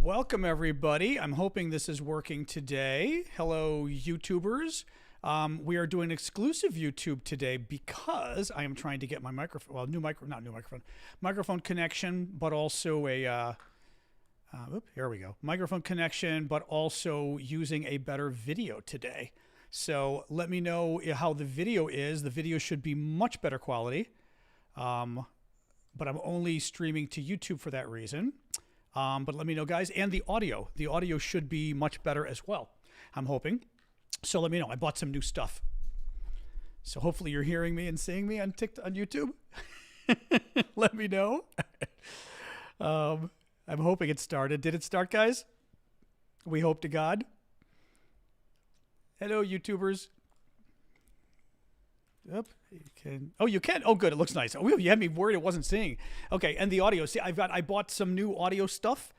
Welcome, everybody. I'm hoping this is working today. Hello, YouTubers. We are doing exclusive YouTube today because I am trying to get my microphone, well, microphone connection, but also here we go, microphone connection, but also using a better video today. So let me know how the video is. The video should be much better quality, but I'm only streaming to YouTube for that reason. But let me know, guys. And the audio should be much better as well, I'm hoping. So let me know. I bought some new stuff. So hopefully you're hearing me and seeing me on YouTube. Let me know. I'm hoping it started. Did it start, guys? We hope to God. Hello, YouTubers. Yep, you can. Oh, you can. Oh, good. It looks nice. Oh, you had me worried it wasn't seeing. Okay, and the audio. See, I bought some new audio stuff,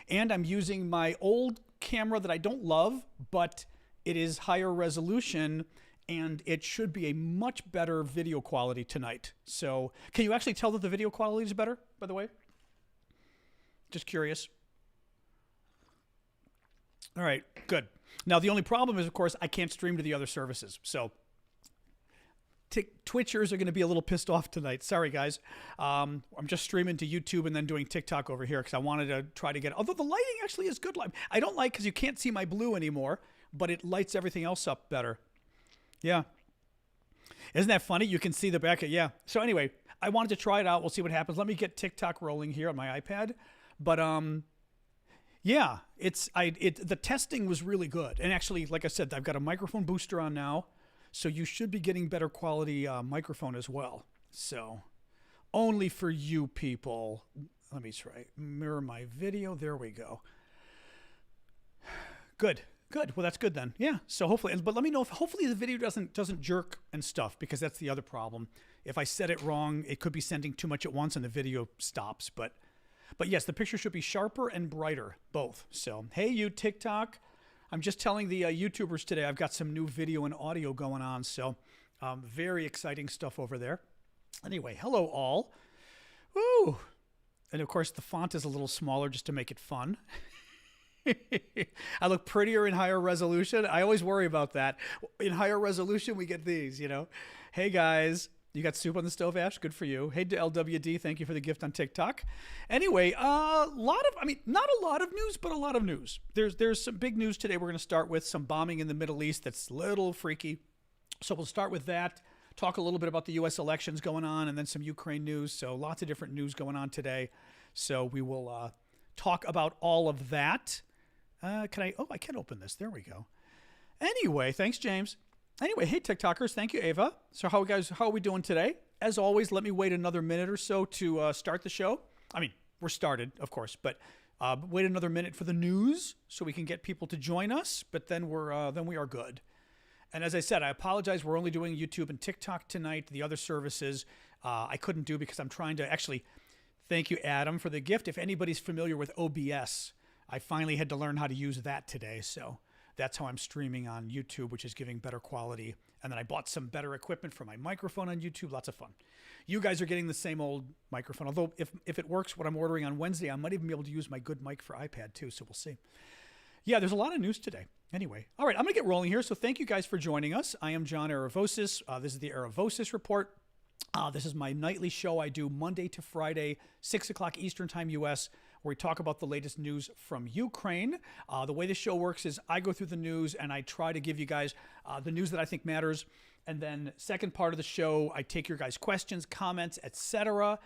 and I'm using my old camera that I don't love, but it is higher resolution, and it should be a much better video quality tonight. So, can you actually tell that the video quality is better? By the way, just curious. All right, good. Now the only problem is, of course, I can't stream to the other services. So. Twitchers are going to be a little pissed off tonight. Sorry, guys. I'm just streaming to YouTube and then doing TikTok over here because I wanted to try to get... Although the lighting actually is good. I don't like because you can't see my blue anymore, but it lights everything else up better. Yeah. Isn't that funny? You can see the back of... Yeah. So anyway, I wanted to try it out. We'll see what happens. Let me get TikTok rolling here on my iPad. But, yeah, the testing was really good. And actually, like I said, I've got a microphone booster on now. So you should be getting better quality microphone as well. So only for you people. Let me try mirror my video. There we go. Good. Good. Well, that's good then. Yeah. So hopefully, but let me know if hopefully the video doesn't jerk and stuff, because that's the other problem. If I said it wrong, it could be sending too much at once and the video stops. But yes, the picture should be sharper and brighter, both. So hey, you TikTok. I'm just telling the YouTubers today I've got some new video and audio going on, so very exciting stuff over there. Anyway, hello all. Woo! And of course the font is a little smaller just to make it fun. I look prettier in higher resolution. I always worry about that. In higher resolution we get these, you know. Hey guys. You got soup on the stove, Ash? Good for you. Hey to LWD, thank you for the gift on TikTok. Anyway, not a lot of news, but a lot of news. There's some big news today. We're going to start with some bombing in the Middle East that's a little freaky. So we'll start with that, talk a little bit about the U.S. elections going on, and then some Ukraine news. So lots of different news going on today. So we will talk about all of that. I can open this. There we go. Anyway, thanks, James. Anyway, hey, TikTokers. Thank you, Ava. So how are we doing today? As always, let me wait another minute or so to start the show. I mean, we're started, of course, but wait another minute for the news so we can get people to join us, but then we are good. And as I said, I apologize. We're only doing YouTube and TikTok tonight. The other services I couldn't do because I'm trying to actually thank you, Adam, for the gift. If anybody's familiar with OBS, I finally had to learn how to use that today, so... That's how I'm streaming on YouTube, which is giving better quality. And then I bought some better equipment for my microphone on YouTube. Lots of fun. You guys are getting the same old microphone. Although if it works, what I'm ordering on Wednesday, I might even be able to use my good mic for iPad too. So we'll see. Yeah, there's a lot of news today. Anyway, all right, I'm going to get rolling here. So thank you guys for joining us. I am John Aravosis. This is the Aravosis Report. This is my nightly show I do Monday to Friday, 6 o'clock Eastern Time, U.S., where we talk about the latest news from Ukraine. The way the show works is I go through the news and I try to give you guys the news that I think matters. And then second part of the show, I take your guys' questions, comments, etc.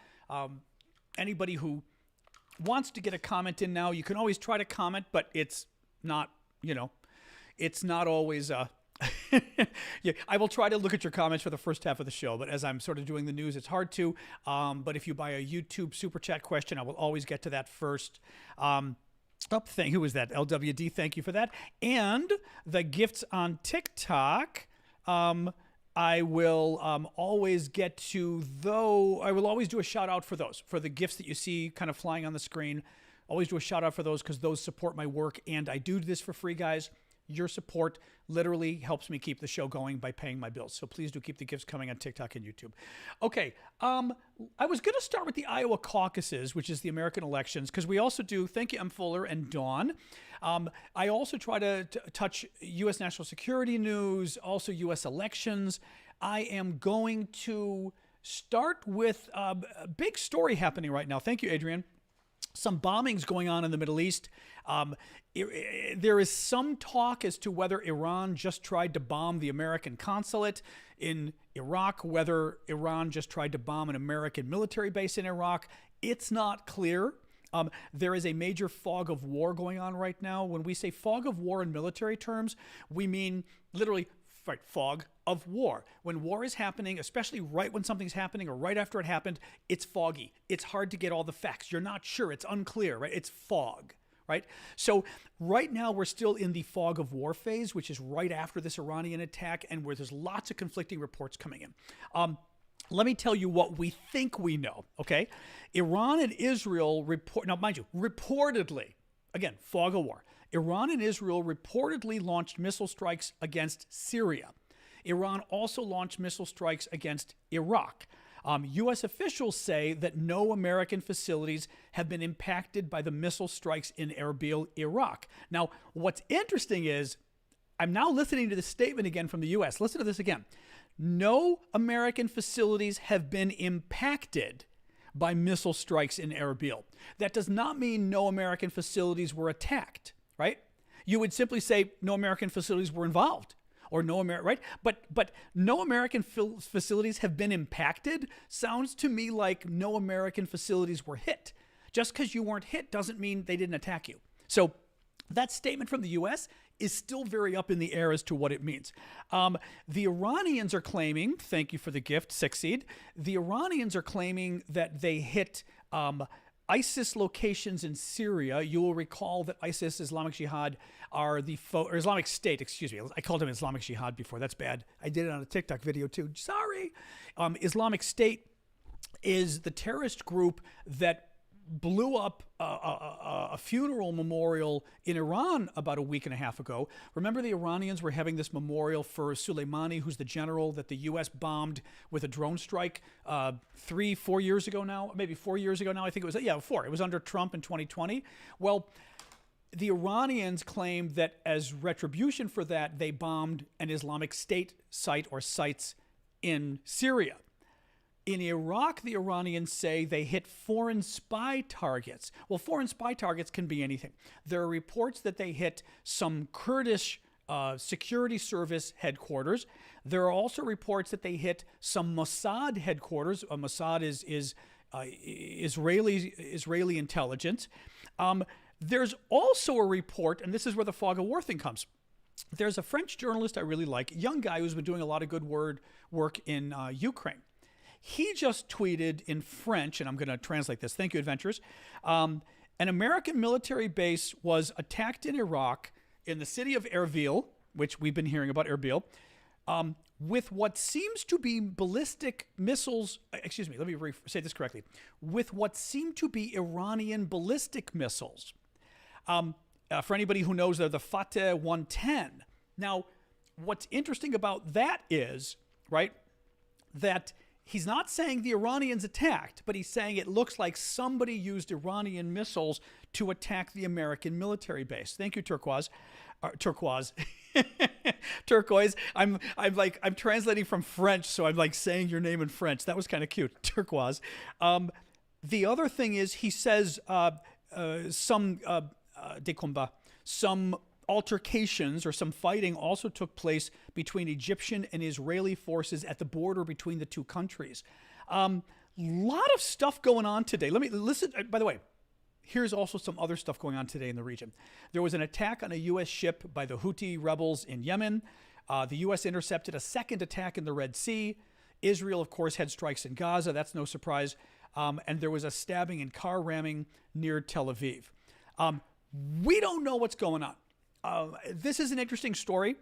Anybody who wants to get a comment in now, you can always try to comment, but it's not, it's not always... yeah, I will try to look at your comments for the first half of the show, but as I'm sort of doing the news, it's hard to. But if you buy a YouTube super chat question, I will always get to that first. Who was that? LWD, thank you for that. And the gifts on TikTok, I will always get to, though, I will always do a shout out for those, for the gifts that you see kind of flying on the screen. Always do a shout out for those because those support my work, and I do this for free, guys. Your support literally helps me keep the show going by paying my bills. So please do keep the gifts coming on TikTok and YouTube. Okay, I was going to start with the Iowa caucuses, which is the American elections, because we also do, thank you, M. Fuller and Dawn. I also try to touch U.S. national security news, also U.S. elections. I am going to start with a big story happening right now. Thank you, Adrian. Some bombings going on in the Middle East. There is some talk as to whether Iran just tried to bomb the American consulate in Iraq, whether Iran just tried to bomb an American military base in Iraq. It's not clear. There is a major fog of war going on right now. When we say fog of war in military terms, we mean literally fog of war. When war is happening, especially right when something's happening or right after it happened, it's foggy. It's hard to get all the facts. You're not sure. It's unclear, right? It's fog, right? So right now we're still in the fog of war phase, which is right after this Iranian attack and where there's lots of conflicting reports coming in. Let me tell you what we think we know, okay? Iran and Israel now mind you, reportedly, again, fog of war. Iran and Israel reportedly launched missile strikes against Syria. Iran also launched missile strikes against Iraq. U.S. officials say that no American facilities have been impacted by the missile strikes in Erbil, Iraq. Now, what's interesting is, I'm now listening to this statement again from the U.S. Listen to this again. No American facilities have been impacted by missile strikes in Erbil. That does not mean no American facilities were attacked, right? You would simply say no American facilities were involved, or no right? But no American facilities have been impacted sounds to me like no American facilities were hit. Just because you weren't hit doesn't mean they didn't attack you. So that statement from the U.S. is still very up in the air as to what it means. The Iranians are claiming, thank you for the gift, Succeed. The Iranians are claiming that they hit ISIS locations in Syria. You will recall that ISIS, Islamic Jihad, are or Islamic State, excuse me. I called them Islamic Jihad before. That's bad. I did it on a TikTok video too. Sorry. Islamic State is the terrorist group that blew up a funeral memorial in Iran about a week and a half ago. Remember, the Iranians were having this memorial for Soleimani, who's the general that the U.S. bombed with a drone strike 4 years ago now, maybe 4 years ago now. I think it was, 4. It was under Trump in 2020. Well, the Iranians claimed that as retribution for that, they bombed an Islamic State site or sites in Syria. In Iraq, the Iranians say they hit foreign spy targets. Well, foreign spy targets can be anything. There are reports that they hit some Kurdish security service headquarters. There are also reports that they hit some Mossad headquarters. Mossad is Israeli intelligence. There's also a report, and this is where the fog of war thing comes. There's a French journalist I really like, young guy who's been doing a lot of good work in Ukraine. He just tweeted in French, and I'm going to translate this. Thank you, adventurers. An American military base was attacked in Iraq in the city of Erbil, which we've been hearing about Erbil, with what seems to be ballistic missiles. Excuse me, let me say this correctly. With what seem to be Iranian ballistic missiles. For anybody who knows, they're the Fateh 110. Now, what's interesting about that is, right, that he's not saying the Iranians attacked, but he's saying it looks like somebody used Iranian missiles to attack the American military base. Thank you, Turquoise. Turquoise. I'm translating from French, so I'm like saying your name in French. That was kind of cute. Turquoise. The other thing is he says some altercations or some fighting also took place between Egyptian and Israeli forces at the border between the two countries. Lot of stuff going on today. Let me listen. By the way, here's also some other stuff going on today in the region. There was an attack on a U.S. ship by the Houthi rebels in Yemen. The U.S. intercepted a second attack in the Red Sea. Israel, of course, had strikes in Gaza. That's no surprise. And there was a stabbing and car ramming near Tel Aviv. We don't know what's going on. This is an interesting story.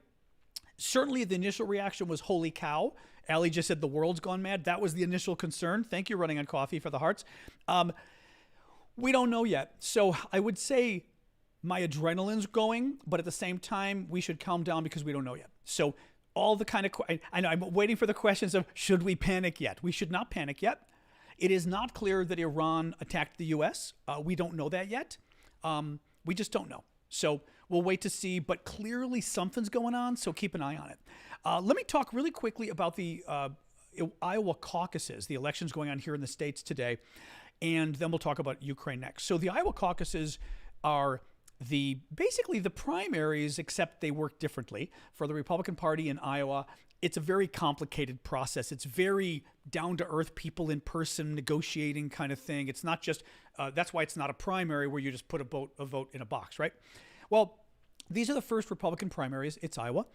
Certainly the initial reaction was, holy cow. Allie just said the world's gone mad. That was the initial concern. Thank you, Running on Coffee, for the hearts. We don't know yet. So I would say my adrenaline's going, but at the same time, we should calm down because we don't know yet. So all the kind of, I know I'm waiting for the questions of, should we panic yet? We should not panic yet. It is not clear that Iran attacked the U.S. We don't know that yet. We just don't know. So we'll wait to see, but clearly something's going on, so keep an eye on it. Let me talk really quickly about the Iowa caucuses, the elections going on here in the States today, and then we'll talk about Ukraine next. So the Iowa caucuses are basically the primaries, except they work differently. For the Republican Party in Iowa, it's a very complicated process. It's very down-to-earth, people in person negotiating kind of thing. It's not just, that's why it's not a primary where you just put a vote in a box, right? Well, these are the first Republican primaries. It's Iowa.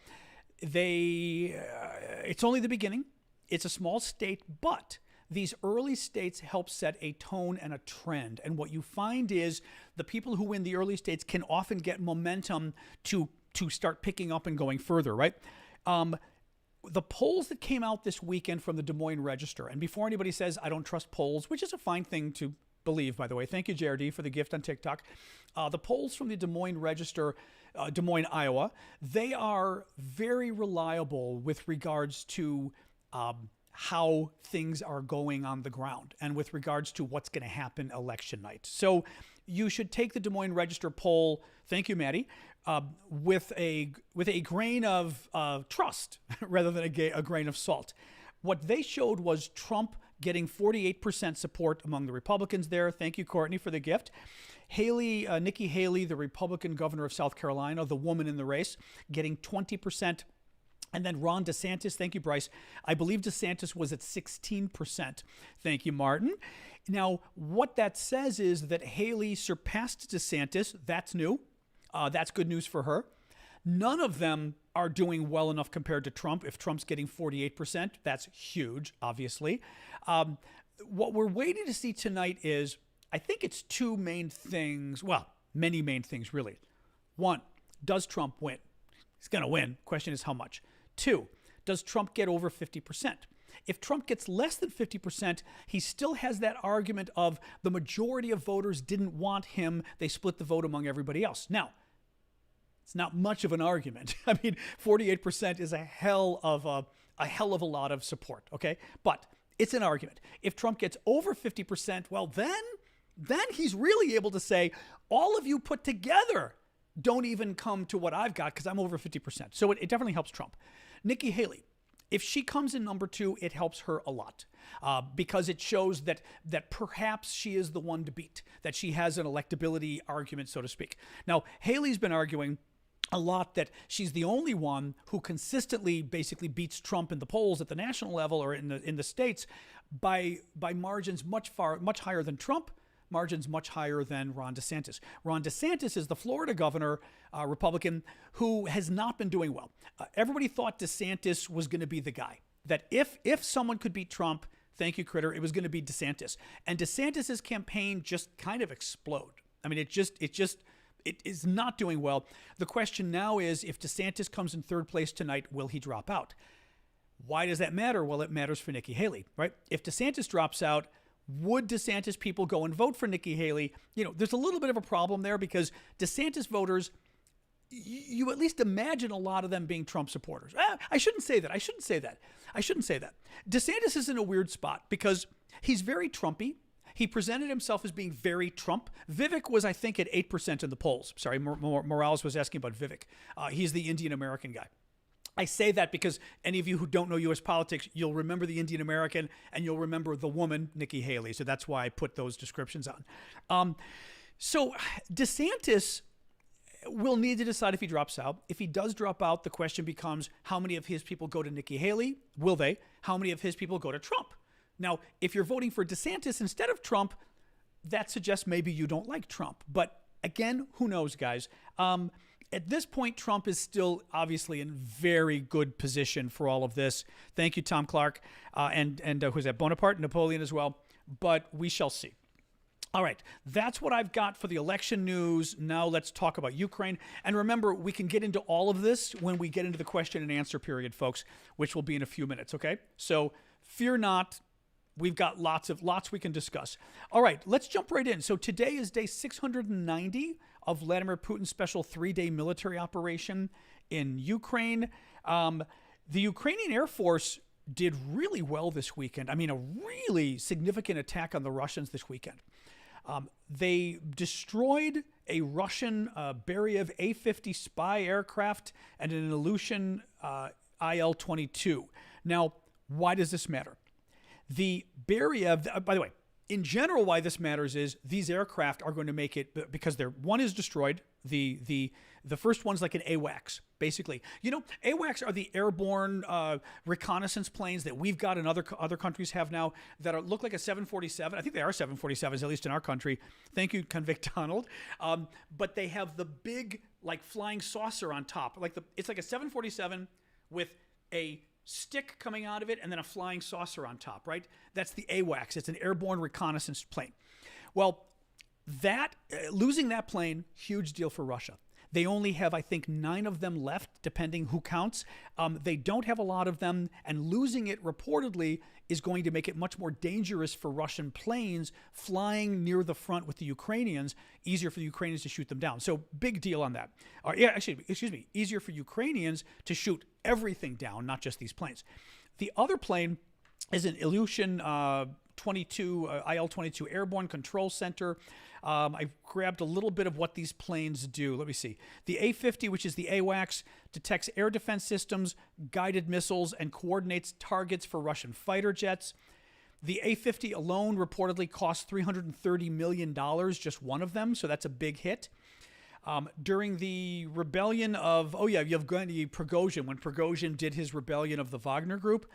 It's only the beginning. It's a small state, but these early states help set a tone and a trend. And what you find is the people who win the early states can often get momentum to start picking up and going further, right? The polls that came out this weekend from the Des Moines Register, and before anybody says I don't trust polls, which is a fine thing to believe, by the way. Thank you, JRD, for the gift on TikTok. The polls from the Des Moines Register, Des Moines, Iowa, they are very reliable with regards to how things are going on the ground and with regards to what's going to happen election night. So you should take the Des Moines Register poll, thank you, Maddie, with a grain of trust rather than a grain of salt. What they showed was Trump getting 48% support among the Republicans there. Thank you, Courtney, for the gift. Nikki Haley, the Republican governor of South Carolina, the woman in the race, getting 20%. And then Ron DeSantis, thank you, Bryce. I believe DeSantis was at 16%. Thank you, Martin. Now, what that says is that Haley surpassed DeSantis. That's new. That's good news for her. None of them are doing well enough compared to Trump. If Trump's getting 48%, that's huge, obviously. What we're waiting to see tonight is, I think it's two main things. Well, many main things, really. One, does Trump win? He's going to win. Question is how much. Two, does Trump get over 50%? If Trump gets less than 50%, he still has that argument of the majority of voters didn't want him. They split the vote among everybody else. Now, it's not much of an argument. I mean, 48% is a hell of a lot of support, okay? But it's an argument. If Trump gets over 50%, well, then he's really able to say, all of you put together don't even come to what I've got because I'm over 50%. So it definitely helps Trump. Nikki Haley, if she comes in number 2, it helps her a lot because it shows that perhaps she is the one to beat, that she has an electability argument, so to speak. Now, Haley's been arguing a lot that she's the only one who consistently basically beats Trump in the polls at the national level or in the states by margins much higher than Trump, margins much higher than Ron DeSantis. Ron DeSantis is the Florida governor, Republican, who has not been doing well. Everybody thought DeSantis was going to be the guy, that if someone could beat Trump, thank you, Critter, it was going to be DeSantis. And DeSantis's campaign just kind of exploded. I mean, it is not doing well. The question now is, if DeSantis comes in 3rd place tonight, will he drop out? Why does that matter? Well, it matters for Nikki Haley, right? If DeSantis drops out, would DeSantis people go and vote for Nikki Haley? You know, there's a little bit of a problem there because DeSantis voters, you at least imagine a lot of them being Trump supporters. I shouldn't say that. DeSantis is in a weird spot because he's very Trumpy. He presented himself as being very Trump. Vivek was, I think, at 8% in the polls. Sorry, Morales was asking about Vivek. He's the Indian American guy. I say that because any of you who don't know U.S. politics, you'll remember the Indian American and you'll remember the woman, Nikki Haley. So that's why I put those descriptions on. So DeSantis will need to decide if he drops out. If he does drop out, the question becomes, how many of his people go to Nikki Haley? Will they? How many of his people go to Trump? Now, if you're voting for DeSantis instead of Trump, that suggests maybe you don't like Trump. But again, who knows, guys? At this point, Trump is still obviously in very good position for all of this. Thank you, Tom Clark, and who's that? Bonaparte, Napoleon as well. But we shall see. All right, that's what I've got for the election news. Now let's talk about Ukraine. And remember, we can get into all of this when we get into the question and answer period, folks, which will be in a few minutes, okay? So fear not. We've got lots we can discuss. All right, let's jump right in. So today is day 690 of Vladimir Putin's special 3-day military operation in Ukraine. The Ukrainian Air Force did really well this weekend. I mean, a really significant attack on the Russians this weekend. They destroyed a Russian Beriev A-50 spy aircraft and an Ilyushin IL-22. Now, why does this matter? The Beriev, by the way, in general, why this matters is these aircraft are going to make it because one is destroyed. The first one's like an AWACS, basically. You know, AWACS are the airborne reconnaissance planes that we've got and other countries have now that look like a 747. I think they are 747s, at least in our country. Thank you, Convict Donald. But they have the big, like, flying saucer on top. It's like a 747 with a stick coming out of it and then a flying saucer on top, right? That's the AWACS. It's an airborne reconnaissance plane. Well, losing that plane, huge deal for Russia. They only have, I think, 9 of them left, depending who counts. They don't have a lot of them, and losing it reportedly is going to make it much more dangerous for Russian planes flying near the front with the Ukrainians, easier for the Ukrainians to shoot them down. So big deal on that. Easier for Ukrainians to shoot everything down, not just these planes. The other plane is an Ilyushin IL-22 Airborne Control Center. I grabbed a little bit of what these planes do. Let me see. The A-50, which is the AWACS, detects air defense systems, guided missiles, and coordinates targets for Russian fighter jets. The A-50 alone reportedly cost $330 million, just one of them, so that's a big hit. During the rebellion of, Yevgeny Prigozhin, when Prigozhin did his rebellion of the Wagner Group,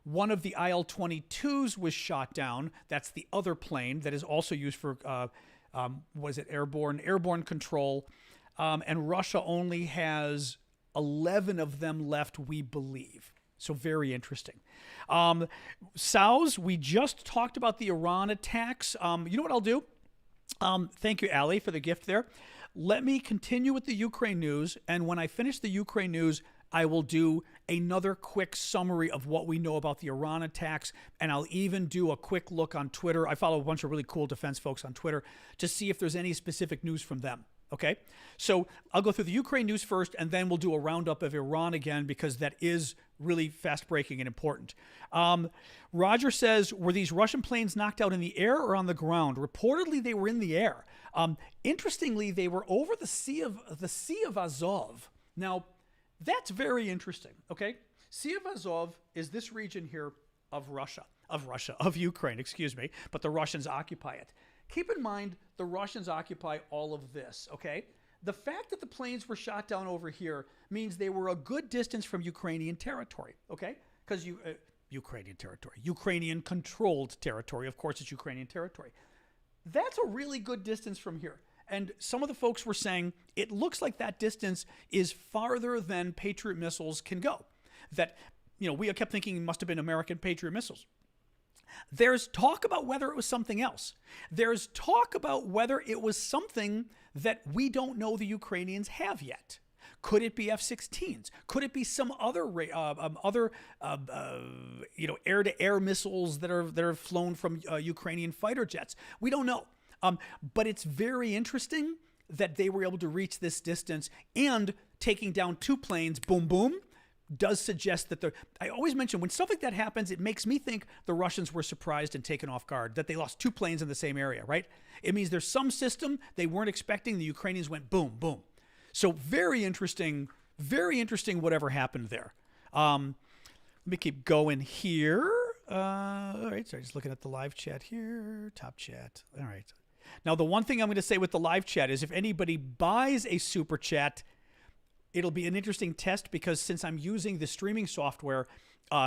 one of the IL-22s was shot down. That's the other plane that is also used for, airborne control. And Russia only has 11 of them left, we believe. So very interesting. Sows, we just talked about the Iran attacks. You know what I'll do? Thank you, Allie, for the gift there. Let me continue with the Ukraine news. And when I finish the Ukraine news, I will do another quick summary of what we know about the Iran attacks, and I'll even do a quick look on Twitter. I follow a bunch of really cool defense folks on Twitter to see if there's any specific news from them, okay? So I'll go through the Ukraine news first, and then we'll do a roundup of Iran again because that is really fast-breaking and important. Roger says, were these Russian planes knocked out in the air or on the ground? Reportedly, they were in the air. Interestingly, they were over the Sea of Azov. Now, that's very interesting, okay? Sea of Azov is this region here of Ukraine, but the Russians occupy it. Keep in mind, the Russians occupy all of this, okay? The fact that the planes were shot down over here means they were a good distance from Ukrainian territory, okay? Because Ukrainian territory, Ukrainian-controlled territory, of course it's Ukrainian territory. That's a really good distance from here. And some of the folks were saying it looks like that distance is farther than Patriot missiles can go. That, we kept thinking it must have been American Patriot missiles. There's talk about whether it was something else. There's talk about whether it was something that we don't know the Ukrainians have yet. Could it be F-16s? Could it be some other air-to-air missiles that are flown from Ukrainian fighter jets? We don't know. But it's very interesting that they were able to reach this distance, and taking down 2 planes, boom, boom, does suggest that I always mention when stuff like that happens, it makes me think the Russians were surprised and taken off guard, that they lost 2 planes in the same area, right? It means there's some system they weren't expecting. The Ukrainians went boom, boom. So very interesting whatever happened there. Let me keep going here. All right, sorry, just looking at the live chat here, top chat. All right. Now, the one thing I'm going to say with the live chat is if anybody buys a super chat, it'll be an interesting test because since I'm using the streaming software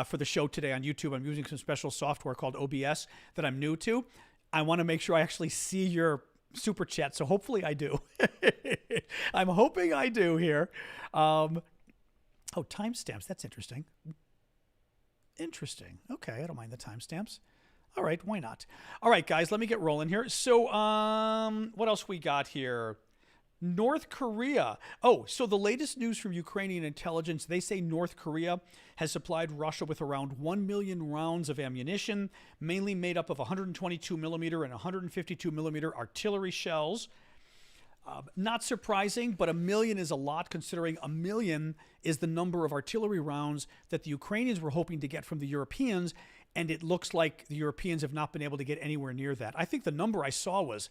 for the show today on YouTube, I'm using some special software called OBS that I'm new to. I want to make sure I actually see your super chat, so hopefully I do. I'm hoping I do here. Timestamps. That's interesting. Interesting. Okay, I don't mind the timestamps. All right, why not? All right, guys, let me get rolling here. So, what else we got here? North Korea. Oh, so the latest news from Ukrainian intelligence, they say North Korea has supplied Russia with around 1 million rounds of ammunition, mainly made up of 122 millimeter and 152 millimeter artillery shells. Not surprising, but 1 million is a lot, considering 1 million is the number of artillery rounds that the Ukrainians were hoping to get from the Europeans, and it looks like the Europeans have not been able to get anywhere near that. I think the number I saw was,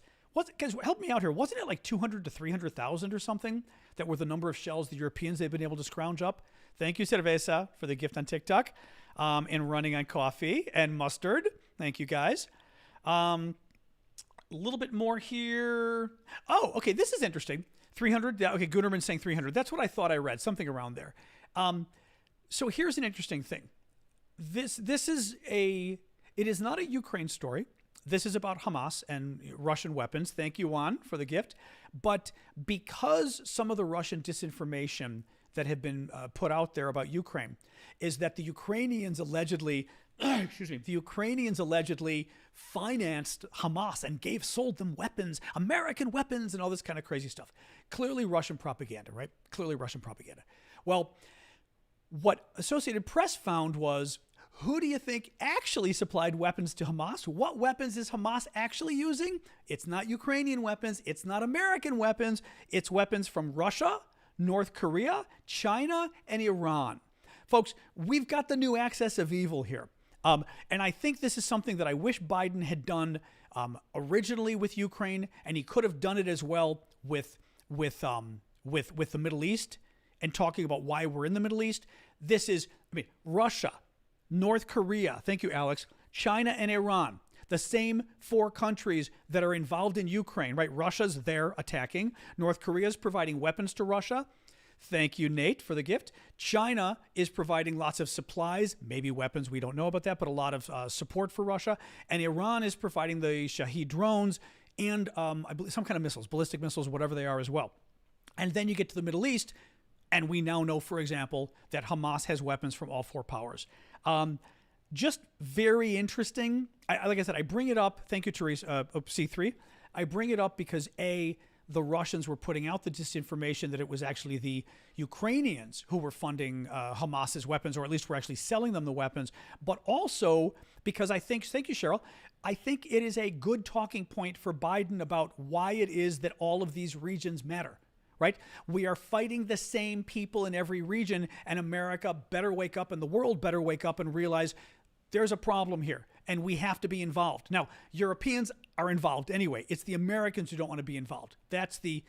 guys, help me out here, wasn't it like 200 to 300,000 or something that were the number of shells the Europeans they've been able to scrounge up? Thank you, Cerveza, for the gift on TikTok, and running on coffee and mustard. Thank you, guys. A little bit more here. Oh, okay, this is interesting. 300. Okay, Gunnerman's saying 300. That's what I thought I read, something around there. So here's an interesting thing. It is not a Ukraine story. This is about Hamas and Russian weapons. Thank you, Juan, for the gift. But because some of the Russian disinformation that have been put out there about Ukraine is that the Ukrainians allegedly, the Ukrainians allegedly financed Hamas and sold them weapons, American weapons, and all this kind of crazy stuff. Clearly Russian propaganda, right? Clearly Russian propaganda. Well, what Associated Press found was, who do you think actually supplied weapons to Hamas? What weapons is Hamas actually using? It's not Ukrainian weapons. It's not American weapons. It's weapons from Russia, North Korea, China, and Iran. Folks, we've got the new axis of evil here. And I think this is something that I wish Biden had done originally with Ukraine, and he could have done it as well with the Middle East and talking about why we're in the Middle East. This is, Russia, North Korea, thank you, Alex, China and Iran, the same 4 countries that are involved in Ukraine, right? Russia's there attacking. North Korea's providing weapons to Russia. Thank you, Nate, for the gift. China is providing lots of supplies, maybe weapons, we don't know about that, but a lot of support for Russia. And Iran is providing the Shahed drones and I believe some kind of missiles, ballistic missiles, whatever they are as well. And then you get to the Middle East, and we now know, for example, that Hamas has weapons from all 4 powers. Just very interesting. Like I said, I bring it up. Thank you, Teresa. C3. I bring it up because the Russians were putting out the disinformation that it was actually the Ukrainians who were funding Hamas's weapons, or at least were actually selling them the weapons. But also because I think, thank you, Cheryl, I think it is a good talking point for Biden about why it is that all of these regions matter. Right? We are fighting the same people in every region, and America better wake up, and the world better wake up and realize there's a problem here, and we have to be involved. Now, Europeans are involved anyway. It's the Americans who don't want to be involved. That's the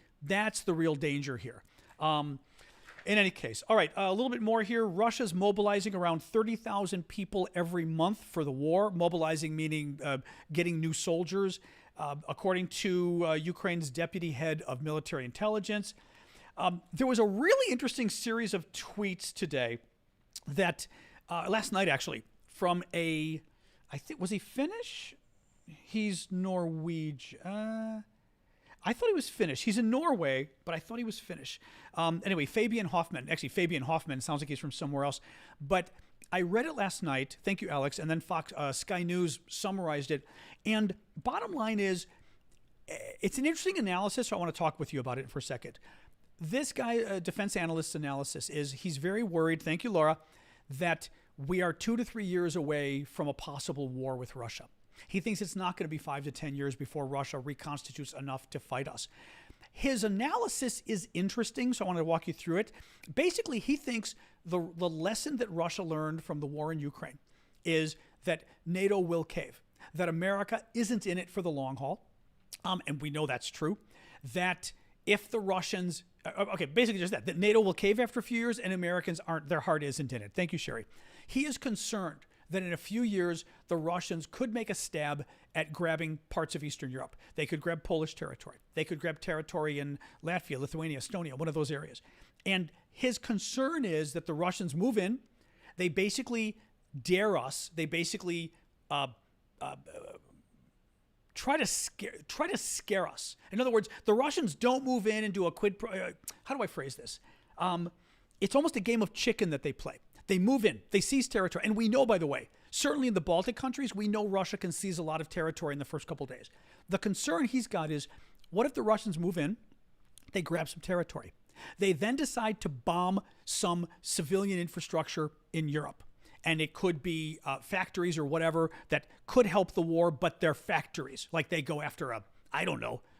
real danger here. In any case, all right, a little bit more here. Russia's mobilizing around 30,000 people every month for the war. Mobilizing meaning getting new soldiers. According to Ukraine's deputy head of military intelligence. There was a really interesting series of tweets today that, last night actually, from I think, was he Finnish? He's Norwegian. I thought he was Finnish. He's in Norway, but I thought he was Finnish. Anyway, Fabian Hoffman. Actually, Fabian Hoffman sounds like he's from somewhere else. But I read it last night. Thank you, Alex. And then Sky News summarized it. And bottom line is, it's an interesting analysis. So I want to talk with you about it for a second. This guy, defense analyst's analysis is he's very worried, thank you, Laura, that we are 2 to 3 years away from a possible war with Russia. He thinks it's not going to be 5 to 10 years before Russia reconstitutes enough to fight us. His analysis is interesting, so I want to walk you through it. Basically, he thinks the lesson that Russia learned from the war in Ukraine is that NATO will cave, that America isn't in it for the long haul, and we know that's true, that if the Russians, basically just that NATO will cave after a few years and Americans aren't, their heart isn't in it. Thank you, Sherry. He is concerned that in a few years, the Russians could make a stab at grabbing parts of Eastern Europe. They could grab Polish territory. They could grab territory in Latvia, Lithuania, Estonia, one of those areas. And his concern is that the Russians move in. They basically dare us. They basically try to scare us. In other words, the Russians don't move in and do a quid pro. How do I phrase this? It's almost a game of chicken that they play. They move in, they seize territory. And we know, by the way, certainly in the Baltic countries, we know Russia can seize a lot of territory in the first couple of days. The concern he's got is, what if the Russians move in, they grab some territory? They then decide to bomb some civilian infrastructure in Europe. And it could be factories or whatever that could help the war, but they're factories. Like they go after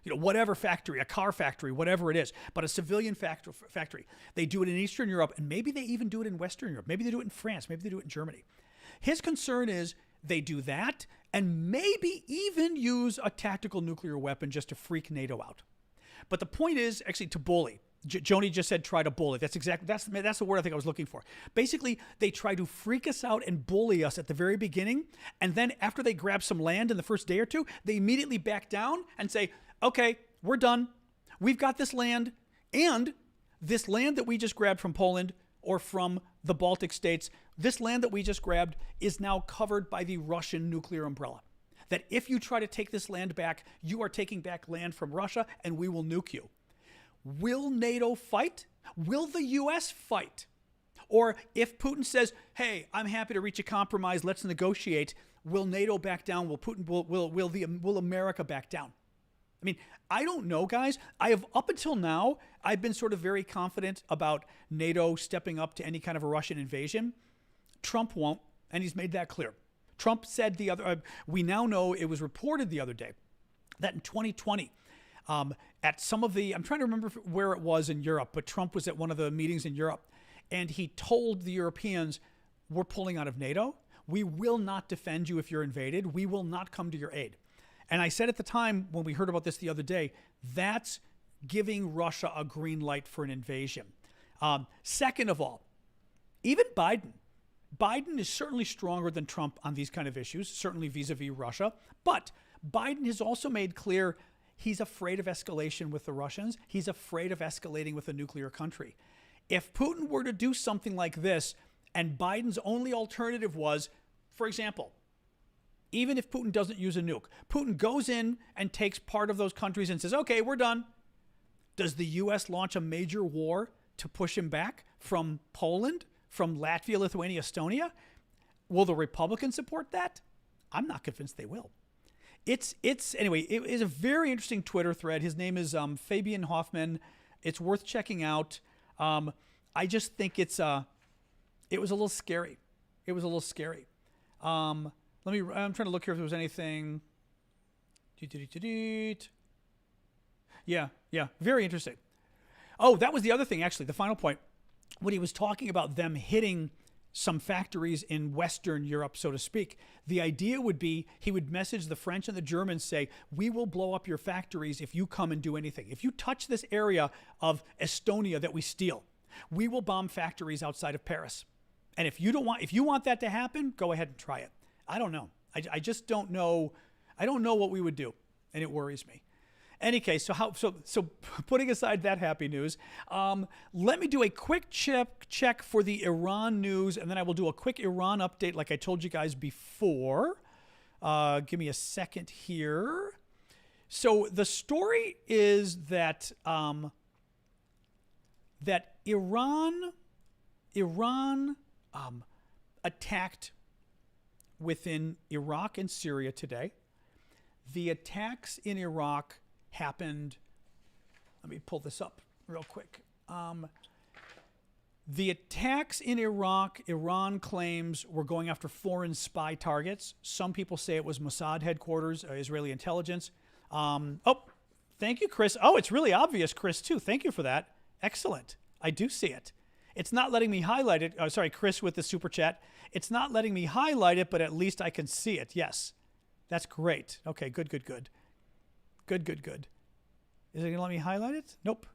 whatever factory, a car factory, whatever it is, but a civilian factory. They do it in Eastern Europe, and maybe they even do it in Western Europe. Maybe they do it in France. Maybe they do it in Germany. His concern is they do that and maybe even use a tactical nuclear weapon just to freak NATO out. But the point is actually to bully. Joni just said try to bully. That's the word I think I was looking for. Basically, they try to freak us out and bully us at the very beginning, and then after they grab some land in the first day or two, they immediately back down and say, okay, we're done. We've got this land, and this land that we just grabbed from Poland or from the Baltic states, this land that we just grabbed is now covered by the Russian nuclear umbrella. That if you try to take this land back, you are taking back land from Russia, and we will nuke you. Will NATO fight? Will the U.S. fight? Or if Putin says, hey, I'm happy to reach a compromise, let's negotiate, will NATO back down? Will America back down? I mean, I don't know, guys. Up until now, I've been sort of very confident about NATO stepping up to any kind of a Russian invasion. Trump won't, and he's made that clear. Trump said we now know, it was reported the other day that in 2020, at some of I'm trying to remember where it was in Europe, but Trump was at one of the meetings in Europe, and he told the Europeans, we're pulling out of NATO. We will not defend you if you're invaded. We will not come to your aid. And I said at the time when we heard about this the other day, that's giving Russia a green light for an invasion. Second of all, even Biden is certainly stronger than Trump on these kind of issues, certainly vis-a-vis Russia. But Biden has also made clear he's afraid of escalation with the Russians. He's afraid of escalating with a nuclear country. If Putin were to do something like this, and Biden's only alternative was, for example, even if Putin doesn't use a nuke, Putin goes in and takes part of those countries and says, okay, we're done. Does the U.S. launch a major war to push him back from Poland, from Latvia, Lithuania, Estonia? Will the Republicans support that? I'm not convinced they will. Anyway, it is a very interesting Twitter thread. His name is Fabian Hoffman. It's worth checking out. I just think it was a little scary. It was a little scary. I'm trying to look here if there was anything. Yeah, very interesting. Oh, that was the other thing, actually, the final point. When he was talking about them hitting some factories in Western Europe, so to speak, the idea would be he would message the French and the Germans, say, we will blow up your factories if you come and do anything. If you touch this area of Estonia that we steal, we will bomb factories outside of Paris. And if you want that to happen, go ahead and try it. I don't know. I just don't know. I don't know what we would do, and it worries me. Any case, so putting aside that happy news, let me do a quick check for the Iran news, and then I will do a quick Iran update like I told you guys before. Give me a second here. So the story is that that Iran attacked within Iraq and Syria today. The attacks in Iraq happened, let me pull this up real quick. The attacks in Iraq, Iran claims were going after foreign spy targets. Some people say it was Mossad headquarters, Israeli intelligence. Oh, thank you, Chris. Oh, it's really obvious, Chris, too. Thank you for that. Excellent. I do see it. It's not letting me highlight it. Oh, sorry, Chris with the super chat. It's not letting me highlight it, but at least I can see it. Yes. That's great. Okay, good. Good. Is it going to let me highlight it? Nope.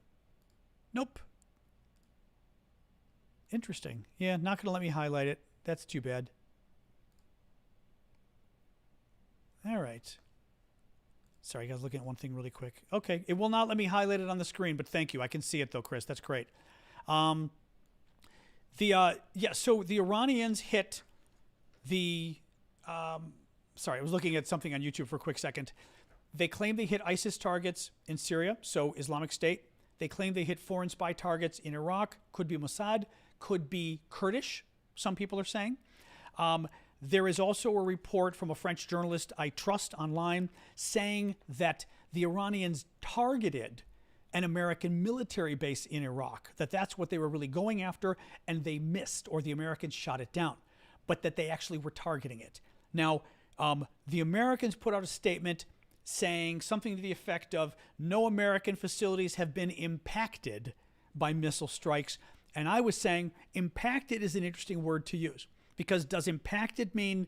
Interesting. Yeah, not going to let me highlight it. That's too bad. All right. Sorry, I was looking at one thing really quick. Okay, it will not let me highlight it on the screen, but thank you. I can see it though, Chris. That's great. So the Iranians hit the sorry, I was looking at something on YouTube for a quick second. They claim they hit ISIS targets in Syria, so Islamic State. They claim they hit foreign spy targets in Iraq. Could be Mossad, could be Kurdish, some people are saying. There is also a report from a French journalist I trust online saying that the Iranians targeted an American military base in Iraq, that's what they were really going after, and they missed, or the Americans shot it down, but that they actually were targeting it. Now, the Americans put out a statement saying something to the effect of no American facilities have been impacted by missile strikes. And I was saying impacted is an interesting word to use, because does impacted mean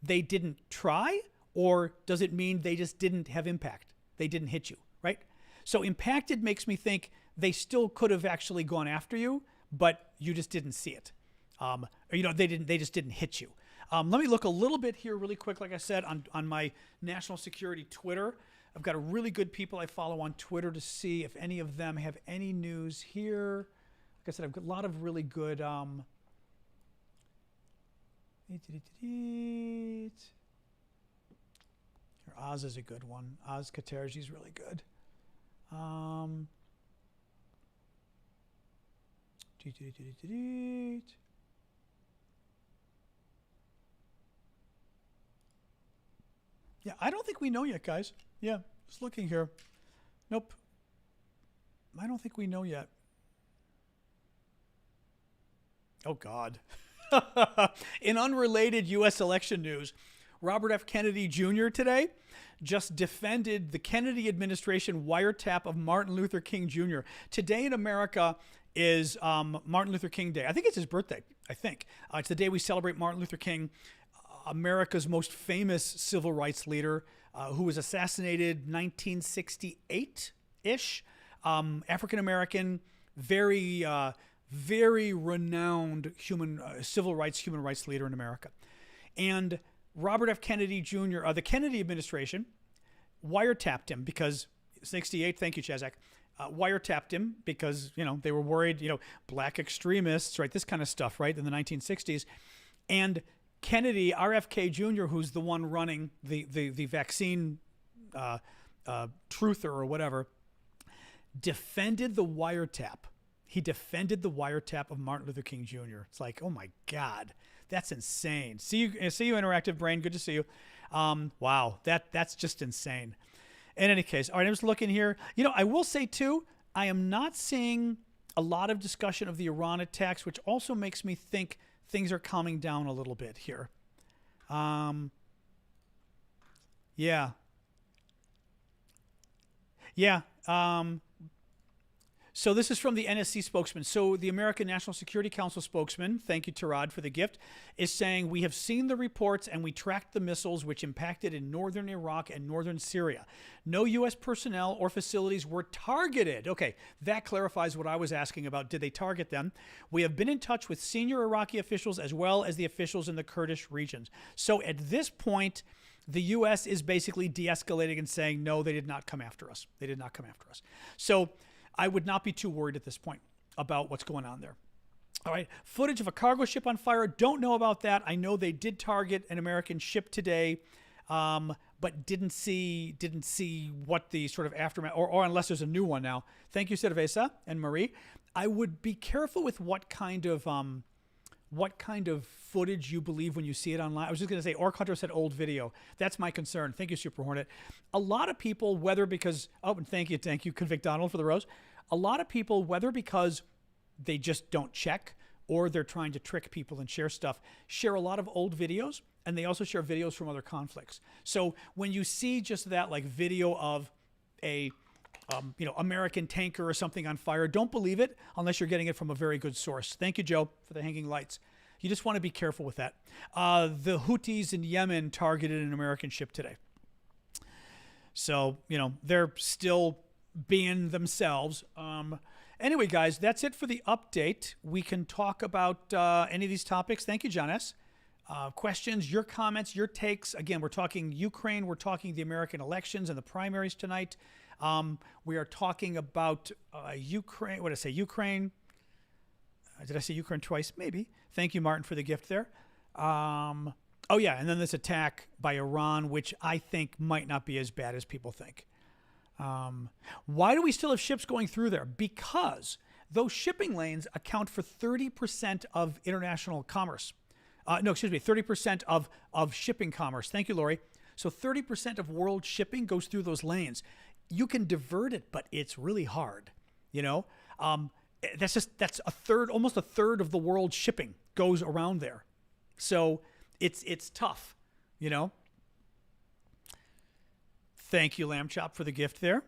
they didn't try, or does it mean they just didn't have impact? They didn't hit you, right? So impacted makes me think they still could have actually gone after you, but you just didn't see it. Or, they just didn't hit you. Let me look a little bit here really quick. Like I said, on my national security Twitter, I've got a really good people I follow on Twitter to see if any of them have any news here. Like I said, I've got a lot of really good. Here, Oz is a good one. Oz Katerji is really good. Yeah, I don't think we know yet, guys. Yeah, just looking here. Nope. I don't think we know yet. Oh, God. In unrelated U.S. election news, Robert F. Kennedy Jr. today just defended the Kennedy administration wiretap of Martin Luther King Jr. Today in America is Martin Luther King Day. I think it's his birthday, I think. It's the day we celebrate Martin Luther King, America's most famous civil rights leader, who was assassinated 1968-ish. African-American, very renowned human rights leader in America. And Robert F. Kennedy Jr., the Kennedy administration, wiretapped him because 68. Thank you, Chazak. Wiretapped him because they were worried, black extremists, right? This kind of stuff, right? In the 1960s, and Kennedy, RFK Jr., who's the one running the vaccine truther or whatever, defended the wiretap. He defended the wiretap of Martin Luther King Jr. It's like, oh my God. That's insane. See you, Interactive Brain. Good to see you. Wow, that's just insane. In any case, all right, I'm just looking here. I will say, too, I am not seeing a lot of discussion of the Iran attacks, which also makes me think things are calming down a little bit here. Yeah. So this is from the NSC spokesman. So the American National Security Council spokesman, thank you, Tarad, for the gift, is saying, we have seen the reports and we tracked the missiles which impacted in northern Iraq and northern Syria. No U.S. personnel or facilities were targeted. Okay, that clarifies what I was asking about. Did they target them? We have been in touch with senior Iraqi officials as well as the officials in the Kurdish regions. So at this point, the U.S. is basically de-escalating and saying, no, they did not come after us. They did not come after us. So I would not be too worried at this point about what's going on there. All right, footage of a cargo ship on fire. Don't know about that. I know they did target an American ship today, but didn't see what the sort of aftermath, or unless there's a new one now. Thank you, Cerveza and Marie. I would be careful with what kind of footage you believe when you see it online. I was just going to say, Orc Hunter said old video. That's my concern. Thank you, Super Hornet. A lot of people, whether because, and thank you, Convict Donald for the rose. A lot of people, whether because they just don't check or they're trying to trick people and share stuff, share a lot of old videos, and they also share videos from other conflicts. So when you see just that, like video of a American tanker or something on fire, don't believe it unless you're getting it from a very good source. Thank you, Joe, for the hanging lights. You just want to be careful with that. The Houthis in Yemen targeted an American ship today. So, they're still being themselves. Anyway, guys, that's it for the update. We can talk about any of these topics. Thank you, John S. Questions, your comments, your takes. Again, we're talking Ukraine. We're talking the American elections and the primaries tonight. We are talking about Ukraine. What did I say? Ukraine. Did I say Ukraine twice? Maybe. Thank you, Martin, for the gift there. And then this attack by Iran, which I think might not be as bad as people think. Why do we still have ships going through there? Because those shipping lanes account for 30% of international commerce. 30% of shipping commerce. Thank you, Lori. So 30% of world shipping goes through those lanes. You can divert it, but it's really hard. That's a third, almost a third of the world's shipping goes around there. So it's tough, Thank you, Lamb Chop, for the gift there.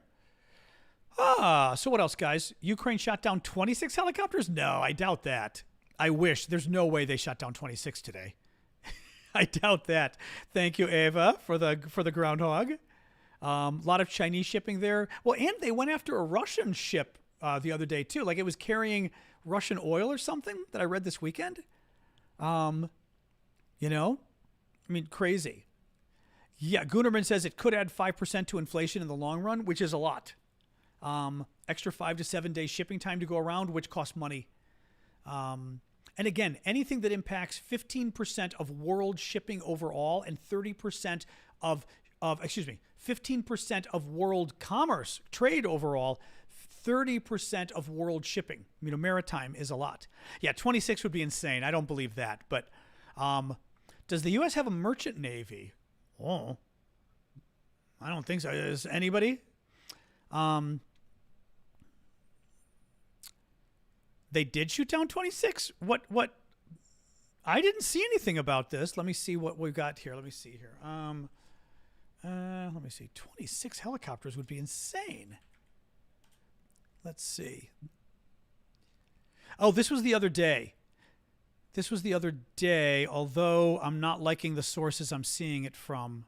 So what else, guys? Ukraine shot down 26 helicopters? No, I doubt that. I wish. There's no way they shot down 26 today. I doubt that. Thank you, Ava, for the groundhog. A lot of Chinese shipping there. Well, and they went after a Russian ship the other day, too. Like it was carrying Russian oil or something that I read this weekend. Crazy. Yeah, Gunnerman says it could add 5% to inflation in the long run, which is a lot. Extra 5 to 7 days shipping time to go around, which costs money. And again, anything that impacts 15% of world shipping overall and 30% of 15% of world commerce, trade overall, 30% of world shipping. Maritime is a lot. Yeah, 26 would be insane. I don't believe that. But does the U.S. have a merchant navy? Oh, I don't think so. Is anybody? They did shoot down 26? What? I didn't see anything about this. Let me see what we've got here. Let me see here. Let me see. 26 helicopters would be insane. Let's see. Oh, this was the other day. Although I'm not liking the sources I'm seeing it from.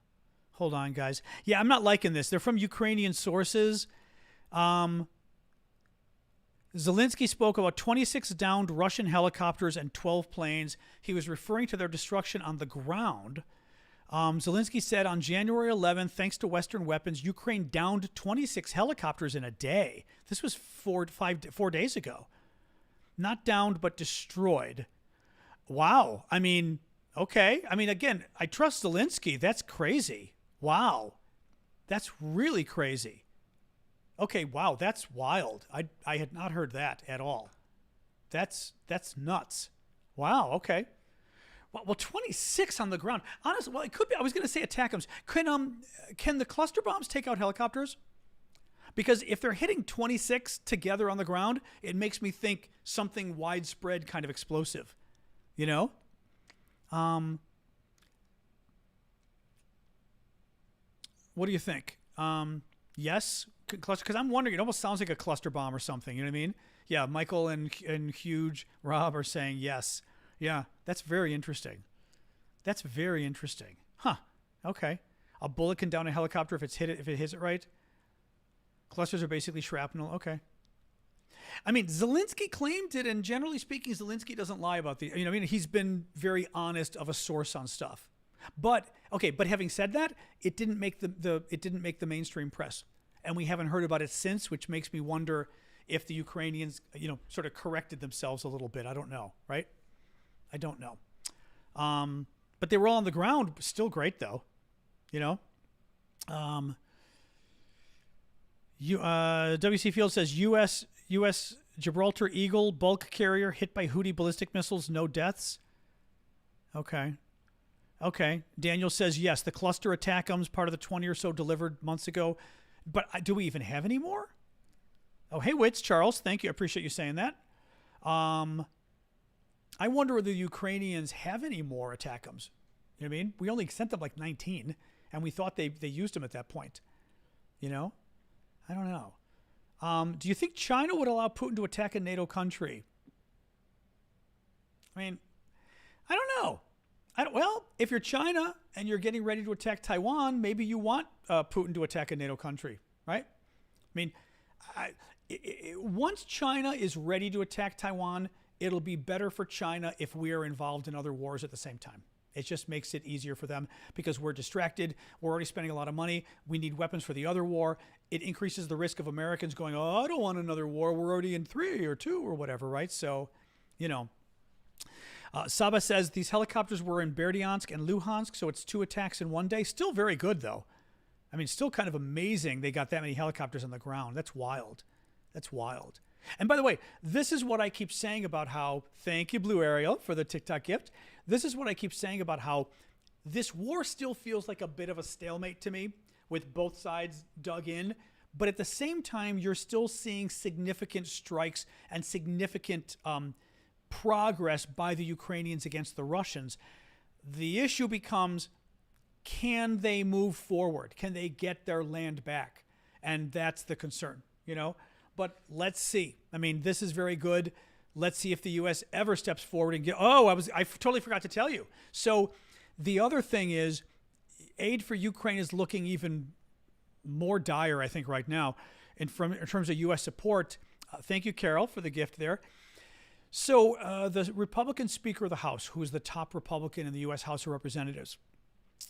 Hold on, guys. Yeah, I'm not liking this. They're from Ukrainian sources. Zelensky spoke about 26 downed Russian helicopters and 12 planes. He was referring to their destruction on the ground. Zelensky said on January 11th, thanks to Western weapons, Ukraine downed 26 helicopters in a day. This was 4 days ago. Not downed, but destroyed. Wow. Okay. Again, I trust Zelensky. That's crazy. Wow. That's really crazy. Okay, wow, that's wild. I had not heard that at all. That's nuts. Wow, okay. Well, 26 on the ground. Honestly, well, it could be. I was going to say ATACMS. Can the cluster bombs take out helicopters? Because if they're hitting 26 together on the ground, it makes me think something widespread, kind of explosive. What do you think? Yes, cluster. Because I'm wondering, it almost sounds like a cluster bomb or something. You know what I mean? Yeah, Michael and Huge Rob are saying yes. Yeah, that's very interesting. Huh. Okay. A bullet can down a helicopter if it hits it right. Clusters are basically shrapnel. Okay. Zelensky claimed it, and generally speaking, Zelensky doesn't lie about the. He's been very honest of a source on stuff. But having said that, it didn't make the mainstream press, and we haven't heard about it since, which makes me wonder if the Ukrainians, sort of corrected themselves a little bit. I don't know, right? I don't know. But they were all on the ground, still great though, WC Field says U.S. Gibraltar Eagle bulk carrier hit by Houthi ballistic missiles, no deaths. Okay. Daniel says, yes, the cluster ATACMS, part of the 20 or so delivered months ago. But do we even have any more? Oh, hey, Wits, Charles. Thank you. I appreciate you saying that. I wonder whether the Ukrainians have any more ATACMS. You know what I mean? We only sent them like 19, and we thought they used them at that point. I don't know. Do you think China would allow Putin to attack a NATO country? I don't know. Well, if you're China and you're getting ready to attack Taiwan, maybe you want Putin to attack a NATO country, right? Once China is ready to attack Taiwan, it'll be better for China if we are involved in other wars at the same time. It just makes it easier for them because we're distracted. We're already spending a lot of money. We need weapons for the other war. It increases the risk of Americans going, oh, I don't want another war. We're already in 3 or 2 or whatever, right? So, Saba says these helicopters were in Berdyansk and Luhansk, so it's 2 attacks in 1 day. Still very good, though. Still kind of amazing they got that many helicopters on the ground. That's wild. And by the way, this is what I keep saying about how, thank you, Blue Ariel, for the TikTok gift. This is what I keep saying about how this war still feels like a bit of a stalemate to me, with both sides dug in. But at the same time, you're still seeing significant strikes and significant progress by the Ukrainians against the Russians. The issue becomes, can they move forward? Can they get their land back? And that's the concern, you know. But let's see. I mean, this is very good. Let's see if the U.S. ever steps forward and I totally forgot to tell you. So the other thing is aid for Ukraine is looking even more dire, I think, right now in terms of U.S. support. Thank you, Carol, for the gift there. So the Republican Speaker of the House, who is the top Republican in the U.S. House of Representatives,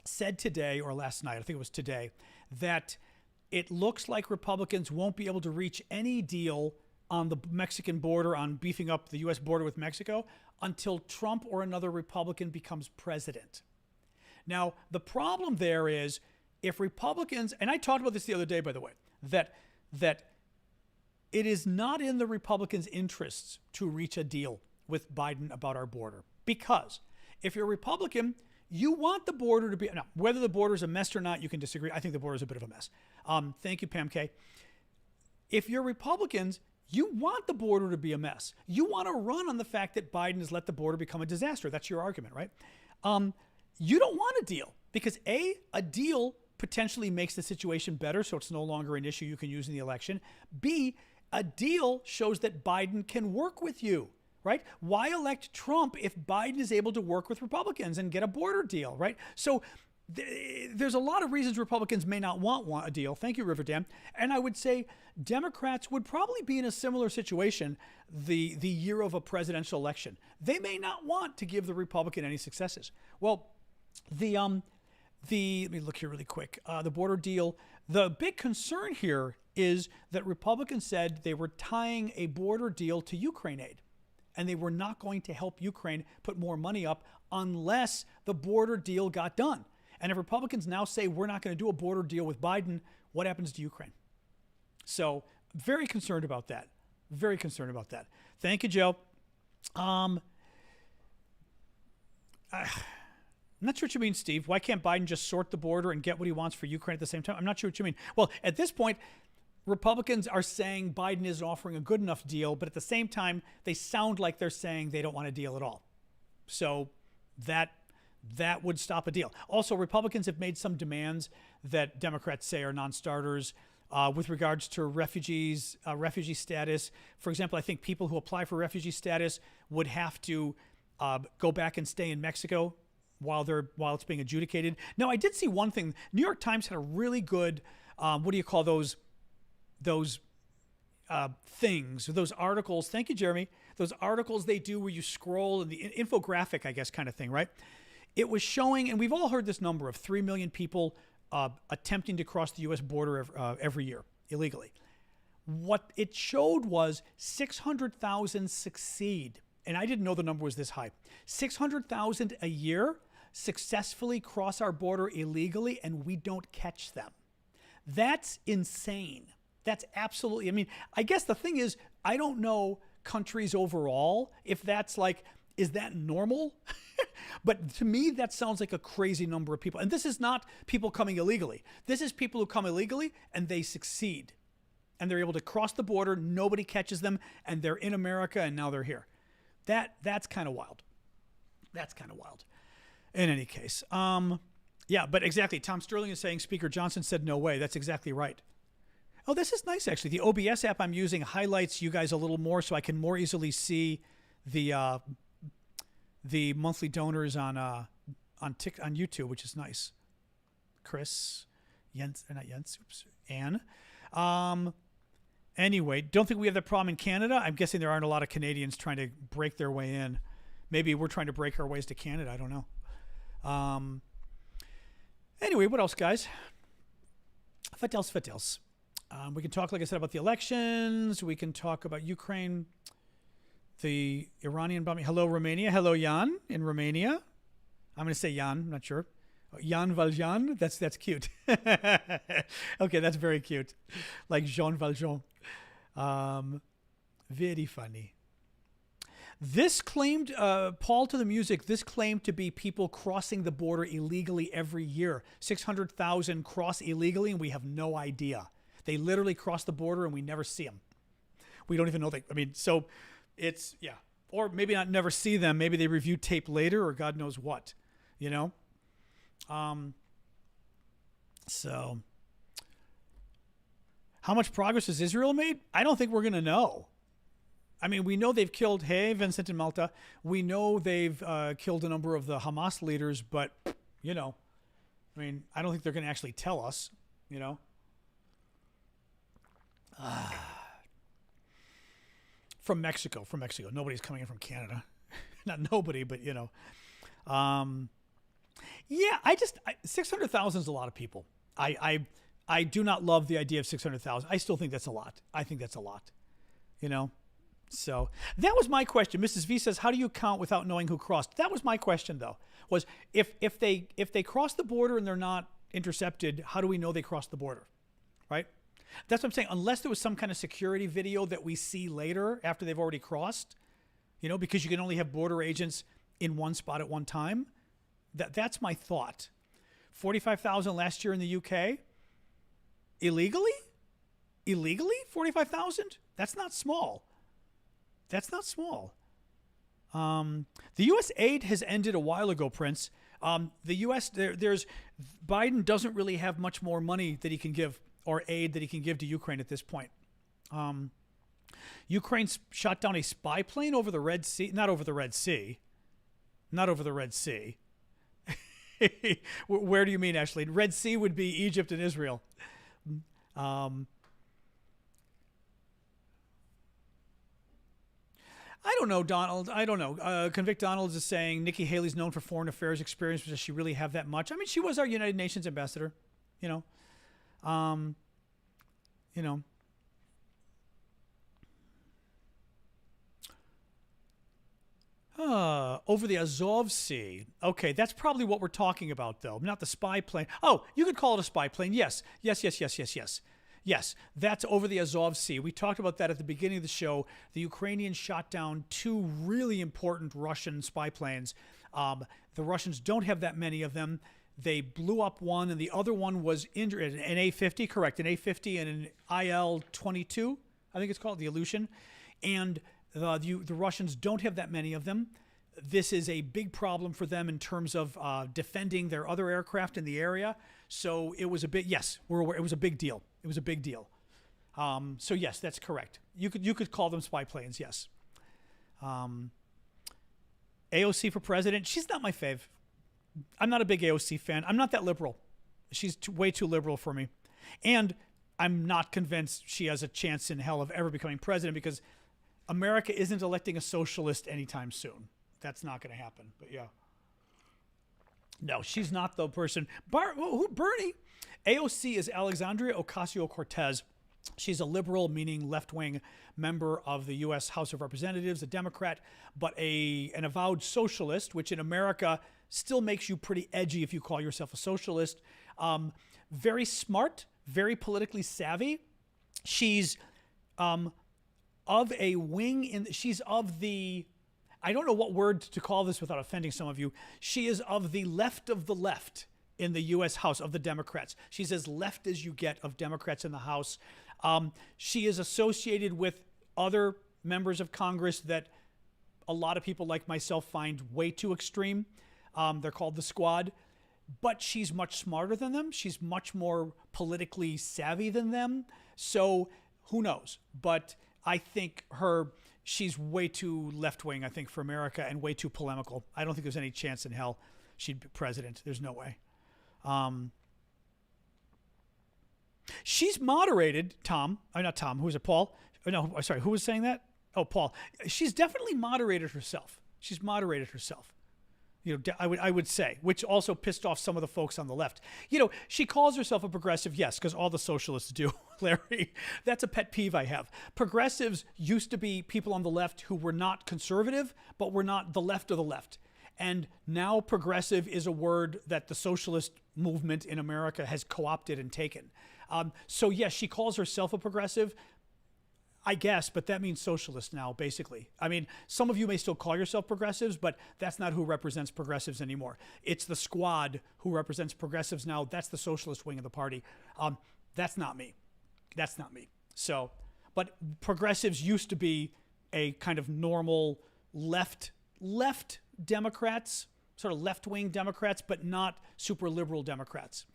said today, or last night, I think it was today, that it looks like Republicans won't be able to reach any deal on the Mexican border, on beefing up the U.S. border with Mexico, until Trump or another Republican becomes president. Now, the problem there is if Republicans, and I talked about this the other day, by the way, that it is not in the Republicans' interests to reach a deal with Biden about our border. Because if you're a Republican, you want the border to be, now, whether the border is a mess or not, you can disagree. I think the border is a bit of a mess. Thank you, Pam K. If you're Republicans, you want the border to be a mess. You want to run on the fact that Biden has let the border become a disaster. That's your argument, right? You don't want a deal because A, a deal potentially makes the situation better, so it's no longer an issue you can use in the election. B, a deal shows that Biden can work with you, right? Why elect Trump if Biden is able to work with Republicans and get a border deal, right? So there's a lot of reasons Republicans may not want a deal. Thank you, Riverdam. And I would say Democrats would probably be in a similar situation the year of a presidential election. They may not want to give the Republican any successes. Well, let me look here really quick. The border deal, the big concern here is that Republicans said they were tying a border deal to Ukraine aid. And they were not going to help Ukraine put more money up unless the border deal got done. And if Republicans now say we're not going to do a border deal with Biden, what happens to Ukraine? So very concerned about that. Very concerned about that. Thank you, Joe. I'm not sure what you mean, Steve. Why can't Biden just sort the border and get what he wants for Ukraine at the same time? I'm not sure what you mean. Well, at this point, Republicans are saying Biden isn't offering a good enough deal, but at the same time, they sound like they're saying they don't want a deal at all. So that would stop a deal. Also, Republicans have made some demands that Democrats say are non-starters with regards to refugees, refugee status. For example, I think people who apply for refugee status would have to go back and stay in Mexico while it's being adjudicated. Now, I did see one thing. New York Times had a really good, what do you call those things, or those articles. Thank you, Jeremy. Those articles they do where you scroll and the infographic, I guess, kind of thing, right? It was showing, and we've all heard this number of 3 million people attempting to cross the U.S. border every year illegally. What it showed was 600,000 succeed, and I didn't know the number was this high. 600,000 a year successfully cross our border illegally, and we don't catch them. That's insane. That's absolutely, I mean, I guess the thing is, I don't know countries overall, if that's like, is that normal? But to me, that sounds like a crazy number of people. And this is not people coming illegally. This is people who come illegally and they succeed. And they're able to cross the border, nobody catches them, and they're in America and now they're here. That's kind of wild. That's kind of wild. In any case, yeah, but exactly. Tom Sterling is saying Speaker Johnson said no way. That's exactly right. Oh, this is nice, actually. The OBS app I'm using highlights you guys a little more so I can more easily see the monthly donors on YouTube, which is nice. Chris, Jens, not Jens, oops, Anne. Anyway, don't think we have that problem in Canada. I'm guessing there aren't a lot of Canadians trying to break their way in. Maybe we're trying to break our ways to Canada. I don't know. Anyway, what else, guys? What else? We can talk, like I said, about the elections. We can talk about Ukraine, the Iranian bombing. Hello, Romania. Hello, Jan in Romania. I'm going to say Jan. I'm not sure. Jan Valjean. That's cute. Okay, that's very cute. Like Jean Valjean. Very funny. This claimed, Paul to the music, this claimed to be people crossing the border illegally every year. 600,000 cross illegally, and we have no idea. They literally cross the border, and we never see them. We don't even know they, I mean, so it's, yeah. Or maybe not never see them. Maybe they review tape later or God knows what, you know? So, how much progress has Israel made? I don't think we're going to know. I mean, we know they've killed, hey, Vincent and Malta. We know they've killed a number of the Hamas leaders, but, you know, I mean, I don't think they're going to actually tell us, you know. From Mexico. Nobody's coming in from Canada. Not nobody, but, you know. Yeah, 600,000 is a lot of people. I do not love the idea of 600,000. I still think that's a lot. I think that's a lot, you know. So that was my question. Mrs. V says, how do you count without knowing who crossed? That was my question, though, was if they cross the border and they're not intercepted, how do we know they crossed the border, right? That's what I'm saying. Unless there was some kind of security video that we see later after they've already crossed, you know, because you can only have border agents in one spot at one time. That's my thought. 45,000 last year in the UK. Illegally? 45,000? That's not small. The U.S. aid has ended a while ago, Prince. The U.S. There's Biden doesn't really have much more money that he can give or aid that he can give to Ukraine at this point. Ukraine shot down a spy plane over the Red Sea. Not over the Red Sea. Where do you mean, Ashley? Red Sea would be Egypt and Israel. I don't know, Donald. I don't know. Convict Donald is saying Nikki Haley's known for foreign affairs experience. Does she really have that much? I mean, she was our United Nations ambassador, you know. You know. Over the Azov Sea. Okay, that's probably what we're talking about, though. Not the spy plane. Oh, you could call it a spy plane. Yes, that's over the Azov Sea. We talked about that at the beginning of the show. The Ukrainians shot down 2 really important Russian spy planes. The Russians don't have that many of them. They blew up one, and the other one was injured. An A-50, correct. An A-50 and an IL-22, I think it's called, the Aleutian. And the Russians don't have that many of them. This is a big problem for them in terms of defending their other aircraft in the area. So it was a big, yes, we're aware, it was a big deal. It was a big deal. So yes, that's correct. You could call them spy planes, yes. AOC for president, she's not my fave. I'm not a big AOC fan. I'm not that liberal. She's way too liberal for me. And I'm not convinced she has a chance in hell of ever becoming president because America isn't electing a socialist anytime soon. That's not going to happen, but yeah. No, she's not the person. Bernie? AOC is Alexandria Ocasio-Cortez. She's a liberal, meaning left-wing member of the U.S. House of Representatives, a Democrat, but an avowed socialist, which in America still makes you pretty edgy if you call yourself a socialist. Very smart, very politically savvy. She's of a wing in. She's of the. I don't know what word to call this without offending some of you. She is of the left in the U.S. House of the Democrats. She's as left as you get of Democrats in the House. She is associated with other members of Congress that a lot of people like myself find way too extreme. They're called the Squad. But she's much smarter than them. She's much more politically savvy than them. So who knows? But I think she's way too left-wing, I think, for America and way too polemical. I don't think there's any chance in hell she'd be president. There's no way. She's moderated, Tom. Not Tom. Who was it, Paul? No, sorry. Who was saying that? Oh, Paul. She's definitely moderated herself. You know, I would say, which also pissed off some of the folks on the left. You know, she calls herself a progressive, yes, because all the socialists do, Larry. That's a pet peeve I have. Progressives used to be people on the left who were not conservative, but were not the left of the left. And now progressive is a word that the socialist movement in America has co-opted and taken. So yes, she calls herself a progressive, I guess, but that means socialist now, basically. I mean, some of you may still call yourself progressives, but that's not who represents progressives anymore. It's the Squad who represents progressives now. That's the socialist wing of the party. That's not me. So, but progressives used to be a kind of normal left Democrats, sort of left-wing Democrats, but not super liberal Democrats.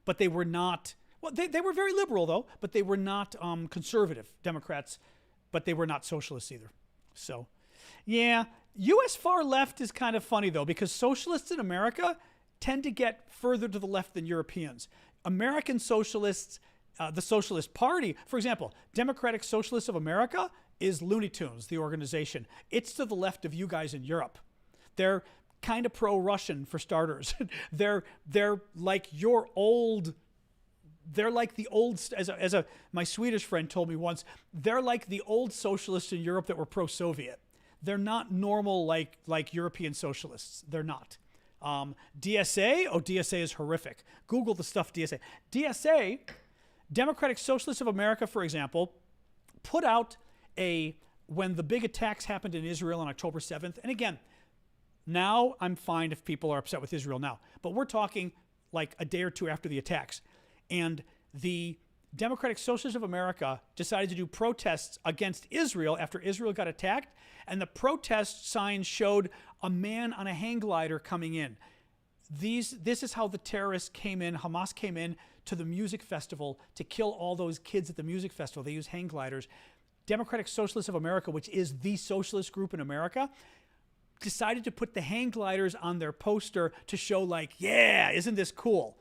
but they were not. Well, they were very liberal though, but they were not conservative Democrats, but they were not socialists either. So, yeah, U.S. far left is kind of funny though, because socialists in America tend to get further to the left than Europeans. American socialists, the Socialist Party, for example, Democratic Socialists of America is Looney Tunes, the organization. It's to the left of you guys in Europe. They're kind of pro-Russian for starters. they're like your old. They're like the old, my Swedish friend told me once, they're like the old socialists in Europe that were pro-Soviet. They're not normal like European socialists. They're not. DSA? Oh, DSA is horrific. Google the stuff DSA. DSA, Democratic Socialists of America, for example, put out when the big attacks happened in Israel on October 7th, and again, now I'm fine if people are upset with Israel now, but we're talking like a day or two after the attacks. And the Democratic Socialists of America decided to do protests against Israel after Israel got attacked, and the protest signs showed a man on a hang glider coming in. This is how the terrorists came in, Hamas came in to the music festival to kill all those kids at the music festival. They use hang gliders. Democratic Socialists of America, which is the socialist group in America, decided to put the hang gliders on their poster to show like, yeah, isn't this cool?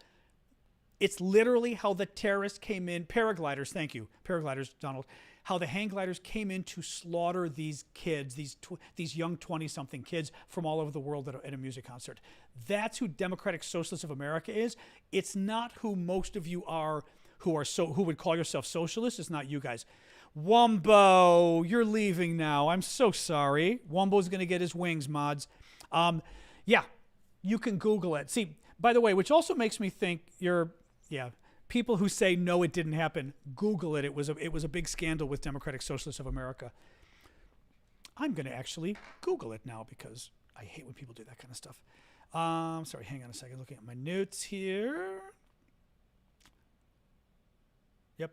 It's literally how the terrorists came in, paragliders, thank you, paragliders, Donald, how the hang gliders came in to slaughter these kids, these young 20-something kids from all over the world at a music concert. That's who Democratic Socialists of America is. It's not who most of you are who would call yourself socialists. It's not you guys. Wumbo, you're leaving now. I'm so sorry. Wumbo's going to get his wings, mods. Yeah, you can Google it. See, by the way, which also makes me think people who say no, it didn't happen, Google it. It was a big scandal with Democratic Socialists of America. I'm going to actually Google it now because I hate when people do that kind of stuff. Sorry, hang on a second. Looking at my notes here. Yep.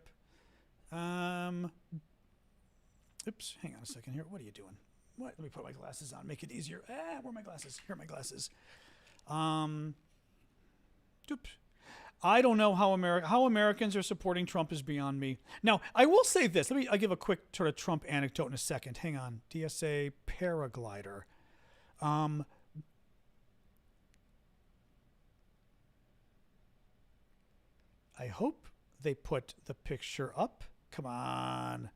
Oops, hang on a second here. What are you doing? What? Let me put my glasses on, make it easier. Where are my glasses? Here are my glasses. Oops. I don't know how Americans are supporting Trump is beyond me. Now, I will say this. I'll give a quick sort of Trump anecdote in a second. Hang on. DSA paraglider. I hope they put the picture up. Come on.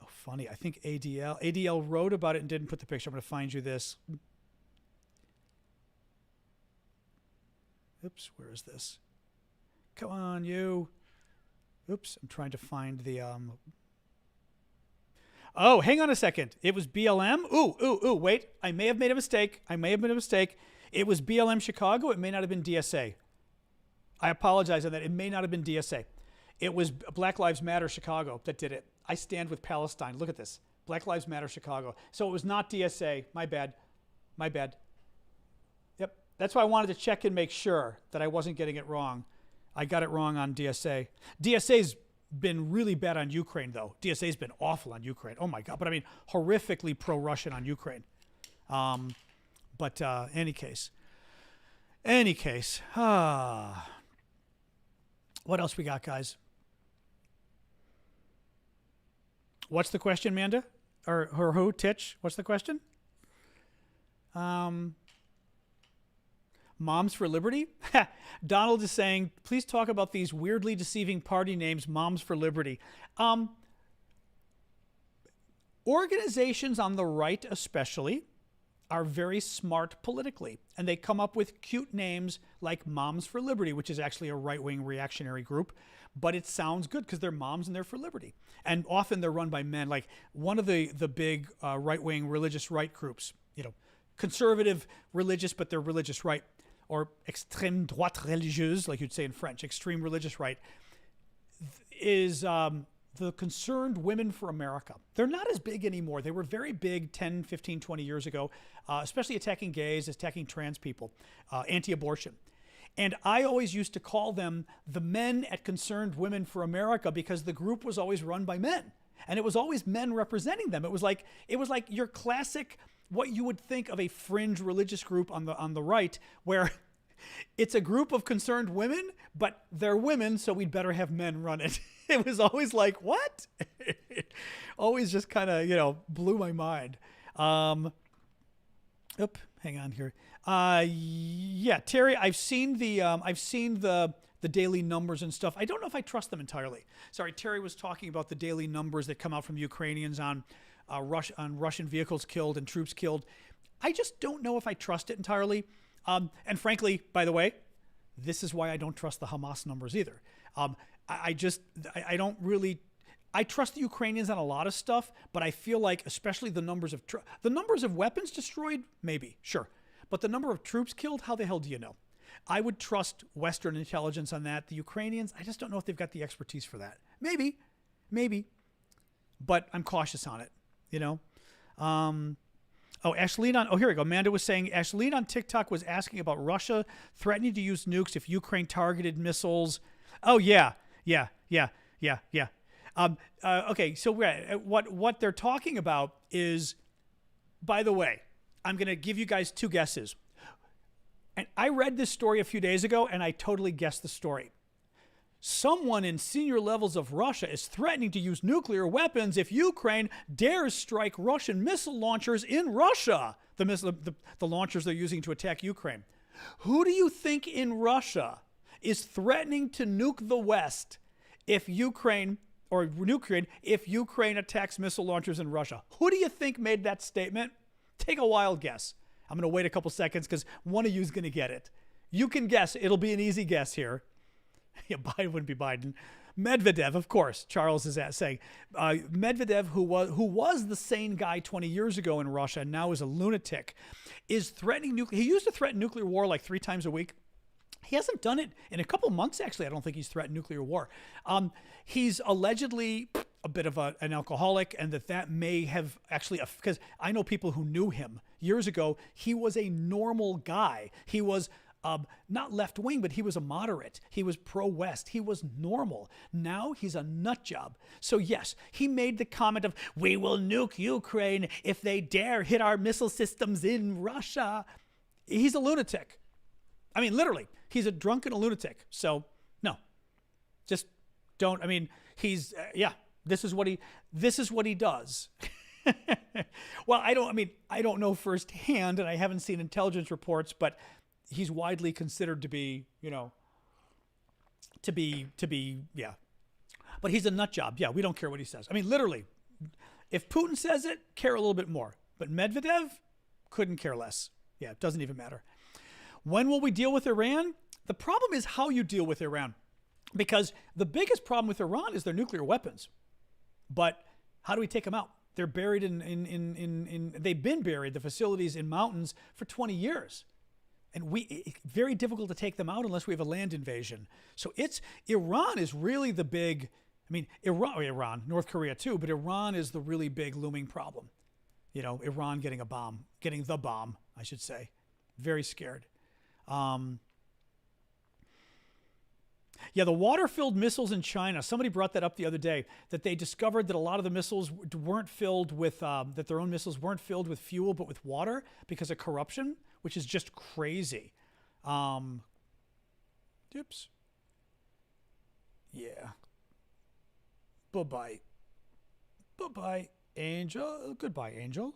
Oh, funny. I think ADL wrote about it and didn't put the picture. I'm going to find you this. Oops, where is this? Come on, you. Oops, I'm trying to find the... Oh, hang on a second. It was BLM? Ooh, wait. I may have made a mistake. It was BLM Chicago. It may not have been DSA. I apologize on that. It may not have been DSA. It was Black Lives Matter Chicago that did it. I stand with Palestine. Look at this. Black Lives Matter Chicago. So it was not DSA. My bad. Yep. That's why I wanted to check and make sure that I wasn't getting it wrong. I got it wrong on DSA. DSA's been really bad on Ukraine, though. DSA's been awful on Ukraine. Oh, my God. But I mean, horrifically pro-Russian on Ukraine. But any case. What else we got, guys? What's the question, Manda? Or who? Titch? What's the question? Moms for Liberty? Donald is saying, please talk about these weirdly deceiving party names, Moms for Liberty. Organizations on the right especially are very smart politically, and they come up with cute names like Moms for Liberty, which is actually a right-wing reactionary group, but it sounds good because they're moms and they're for liberty. And often they're run by men. Like one of the big right-wing religious right groups, conservative religious, but they're religious right, or extrême droite religieuse, like you'd say in French, extreme religious right, is the Concerned Women for America. They're not as big anymore. They were very big 10, 15, 20 years ago, especially attacking gays, attacking trans people, anti-abortion. And I always used to call them the men at Concerned Women for America because the group was always run by men. And it was always men representing them. It was like your classic what you would think of a fringe religious group on the right, where it's a group of concerned women, but they're women, so we'd better have men run it. It was always like, what? Always just kind of, blew my mind. Hang on here. Yeah, Terry, I've seen the daily numbers and stuff. I don't know if I trust them entirely. Sorry, Terry was talking about the daily numbers that come out from Ukrainians on Russian vehicles killed and troops killed. I just don't know if I trust it entirely. And frankly, by the way, this is why I don't trust the Hamas numbers either. I don't really. I trust the Ukrainians on a lot of stuff, but I feel like, especially the numbers of weapons destroyed, maybe, sure, but the number of troops killed, how the hell do you know? I would trust Western intelligence on that. The Ukrainians, I just don't know if they've got the expertise for that. Maybe, but I'm cautious on it. Here we go. Amanda was saying Ashleen on TikTok was asking about Russia threatening to use nukes if Ukraine targeted missiles. Oh yeah. Okay, so what they're talking about is, by the way, I'm going to give you guys two guesses. And I read this story a few days ago, and I totally guessed the story. Someone in senior levels of Russia is threatening to use nuclear weapons if Ukraine dares strike Russian missile launchers in Russia, the launchers they're using to attack Ukraine. Who do you think in Russia is threatening to nuke the West if Ukraine attacks missile launchers in Russia? Who do you think made that statement? Take a wild guess. I'm going to wait a couple seconds because one of you is going to get it. You can guess. It'll be an easy guess here. Yeah, Biden wouldn't be Biden. Medvedev, of course, Charles is saying. Medvedev, who was the sane guy 20 years ago in Russia and now is a lunatic, is threatening nuclear. He used to threaten nuclear war like 3 times a week. He hasn't done it in a couple months, actually. I don't think he's threatened nuclear war. He's allegedly a bit of an alcoholic, and that may have actually, because I know people who knew him years ago. He was a normal guy. He was not left wing, but he was a moderate. He was pro-West. He was normal. Now he's a nut job. So yes, he made the comment of, we will nuke Ukraine if they dare hit our missile systems in Russia. He's a lunatic. I mean, literally, he's a drunken lunatic. So no, just don't. I mean, he's, this is what he does. Well, I don't know firsthand, and I haven't seen intelligence reports, but he's widely considered to be, yeah. But he's a nut job. Yeah, we don't care what he says. I mean, literally, if Putin says it, care a little bit more. But Medvedev couldn't care less. Yeah, it doesn't even matter. When will we deal with Iran? The problem is how you deal with Iran. Because the biggest problem with Iran is their nuclear weapons. But how do we take them out? They're buried they've been buried, the facilities in mountains, for 20 years. And very difficult to take them out unless we have a land invasion. So Iran is really the big, Iran, North Korea too, but Iran is the really big looming problem. Iran getting the bomb, I should say. Very scared. The water-filled missiles in China. Somebody brought that up the other day, that they discovered that a lot of the missiles weren't filled with, that their own missiles weren't filled with fuel, but with water because of corruption, which is just crazy. Oops. Yeah. Bye-bye. Bye-bye, Angel. Goodbye, Angel.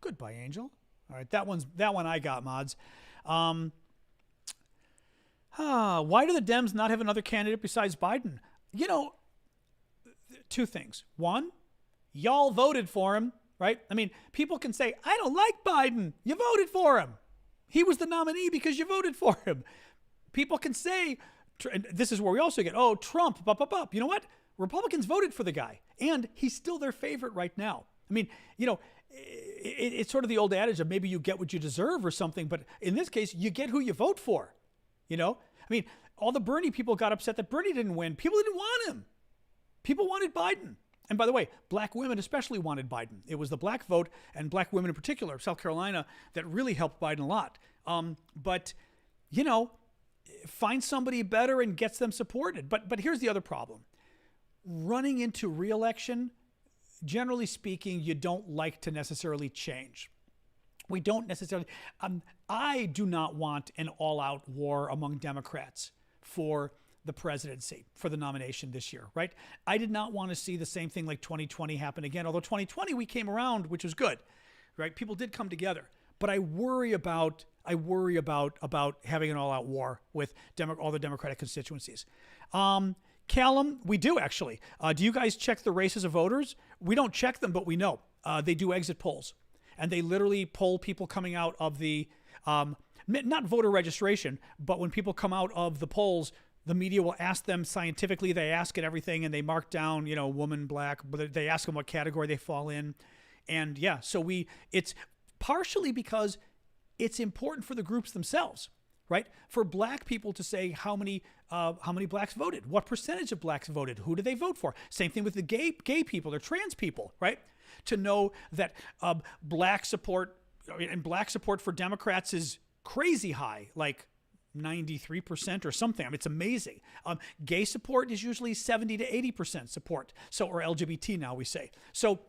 Goodbye, Angel. All right, that one I got, mods. Why do the Dems not have another candidate besides Biden? Two things. One, y'all voted for him, right? I mean, people can say, I don't like Biden. You voted for him. He was the nominee because you voted for him. People can say, and this is where we also get, Trump, You know what? Republicans voted for the guy, and he's still their favorite right now. I mean, it's sort of the old adage of maybe you get what you deserve or something, but in this case, you get who you vote for. All the Bernie people got upset that Bernie didn't win. People didn't want him. People wanted Biden. And by the way, black women especially wanted Biden. It was the black vote, and black women in particular, South Carolina, that really helped Biden a lot. But find somebody better and gets them supported. But here's the other problem. Running into re-election, generally speaking, you don't like to necessarily change. We don't necessarily, I do not want an all-out war among Democrats for the presidency, for the nomination this year, right? I did not want to see the same thing like 2020 happen again, although 2020 we came around, which was good, right? People did come together. But I worry about having an all-out war with all the Democratic constituencies. Callum, we do actually. Do you guys check the races of voters? We don't check them, but we know. They do exit polls. And they literally poll people coming out of the, not voter registration, but when people come out of the polls, the media will ask them scientifically. They ask it everything, and they mark down, woman, black. But they ask them what category they fall in. And yeah, so it's partially because it's important for the groups themselves, right? For black people to say how many blacks voted, what percentage of blacks voted, who do they vote for? Same thing with the gay people or trans people, right? To know that black support for Democrats is crazy high, like 93% or something. I mean, it's amazing. Gay support is usually 70 to 80% support. So, or LGBT now we say. So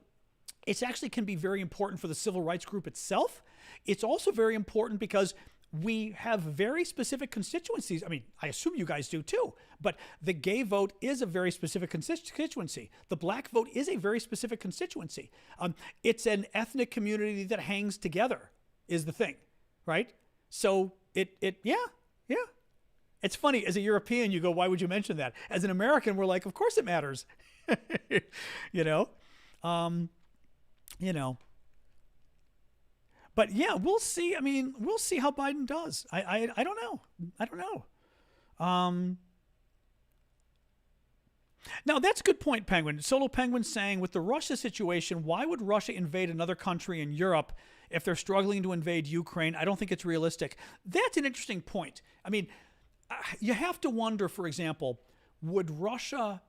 it actually can be very important for the civil rights group itself. It's also very important because we have very specific constituencies. I mean, I assume you guys do too, but the gay vote is a very specific constituency. The black vote is a very specific constituency. It's an ethnic community that hangs together is the thing, right? So yeah. It's funny, as a European, you go, why would you mention that? As an American, we're like, of course it matters, But yeah, we'll see. I mean, we'll see how Biden does. I don't know. I don't know. Now, that's a good point, Penguin. Solo Penguin saying, with the Russia situation, why would Russia invade another country in Europe if they're struggling to invade Ukraine? I don't think it's realistic. That's an interesting point. I mean, you have to wonder, for example, would Russia...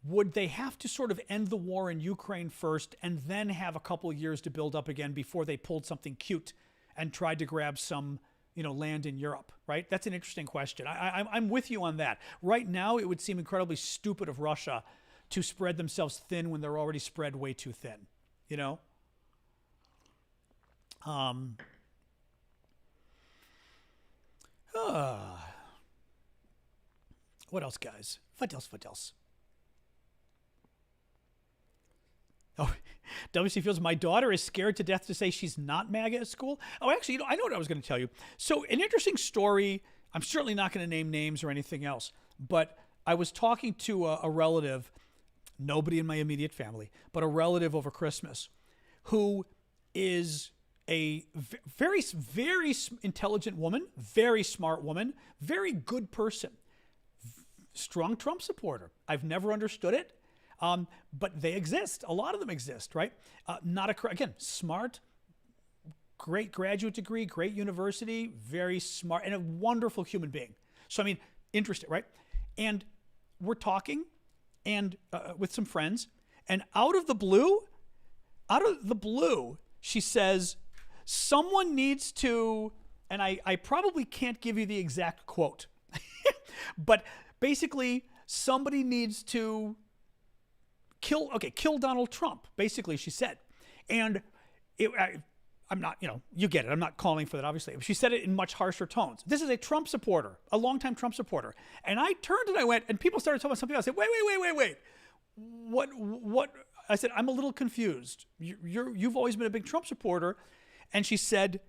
would they have to sort of end the war in Ukraine first and then have a couple of years to build up again before they pulled something cute and tried to grab some, land in Europe, right? That's an interesting question. I'm with you on that. Right now, it would seem incredibly stupid of Russia to spread themselves thin when they're already spread way too thin, What else, guys? What else? Oh, WC feels my daughter is scared to death to say she's not MAGA at school. Oh, actually, I know what I was going to tell you. So an interesting story. I'm certainly not going to name names or anything else, but I was talking to a relative, nobody in my immediate family, but a relative over Christmas, who is a very, very intelligent woman, very smart woman, very good person, strong Trump supporter. I've never understood it. But they exist. A lot of them exist, right? Again, smart, great graduate degree, great university, very smart, and a wonderful human being. So, I mean, interesting, right? And we're talking and with some friends, and out of the blue, she says, someone needs to, and I probably can't give you the exact quote, but basically somebody needs to kill Donald Trump, basically, she said. And I'm not, you get it. I'm not calling for that, obviously. She said it in much harsher tones. This is a Trump supporter, a longtime Trump supporter. And I turned and I went, and people started talking about something else. I said, wait. What? I said, I'm a little confused. You've always been a big Trump supporter. And she said,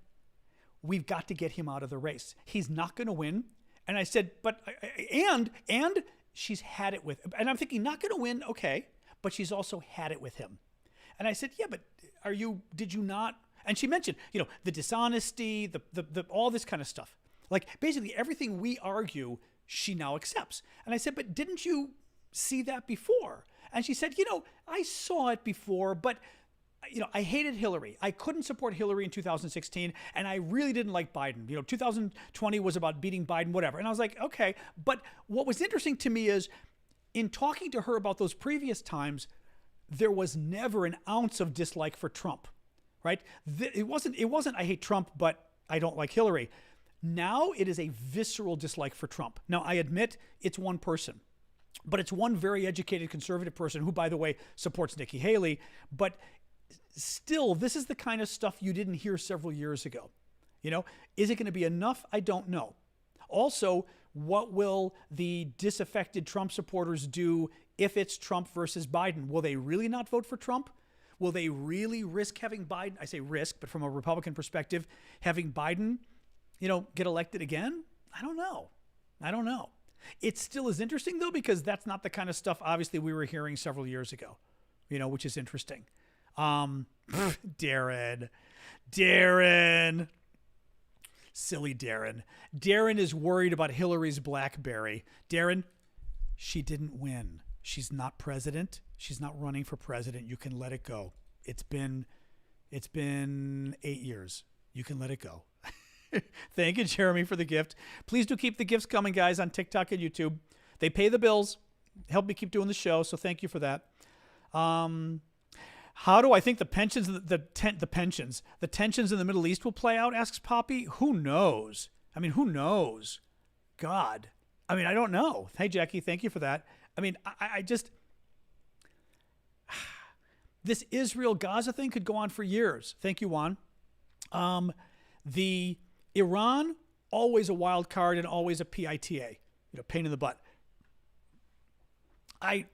we've got to get him out of the race. He's not going to win. And I said, and she's had it with, and I'm thinking, not going to win, okay. But she's also had it with him. And I said, yeah, but did you not? And she mentioned, the dishonesty, the all this kind of stuff. Like basically everything we argue, she now accepts. And I said, but didn't you see that before? And she said, I saw it before, but I hated Hillary. I couldn't support Hillary in 2016, and I really didn't like Biden. 2020 was about beating Biden, whatever. And I was like, okay. But what was interesting to me is, in talking to her about those previous times, there was never an ounce of dislike for Trump, right? It wasn't, I hate Trump, but I don't like Hillary. Now it is a visceral dislike for Trump. Now, I admit it's one person, but it's one very educated conservative person who, by the way, supports Nikki Haley. But Still, this is the kind of stuff you didn't hear several years ago. Is it going to be enough? I don't know. Also, what will the disaffected Trump supporters do if it's Trump versus Biden? Will they really not vote for Trump? Will they really risk having Biden? I say risk, but from a Republican perspective, having Biden, get elected again? I don't know. It still is interesting, though, because that's not the kind of stuff, obviously, we were hearing several years ago, which is interesting. Darren. Silly Darren. Darren is worried about Hillary's BlackBerry. Darren, she didn't win. She's not president. She's not running for president. You can let it go. It's been 8 years. You can let it go. Thank you, Jeremy, for the gift. Please do keep the gifts coming, guys, on TikTok and YouTube. They pay the bills, help me keep doing the show, so thank you for that. How do I think the tensions in the Middle East will play out, asks Poppy. Who knows? Who knows? God. I don't know. Hey, Jackie, thank you for that. I just... This Israel-Gaza thing could go on for years. Thank you, Juan. The Iran, always a wild card and always a PITA, pain in the butt.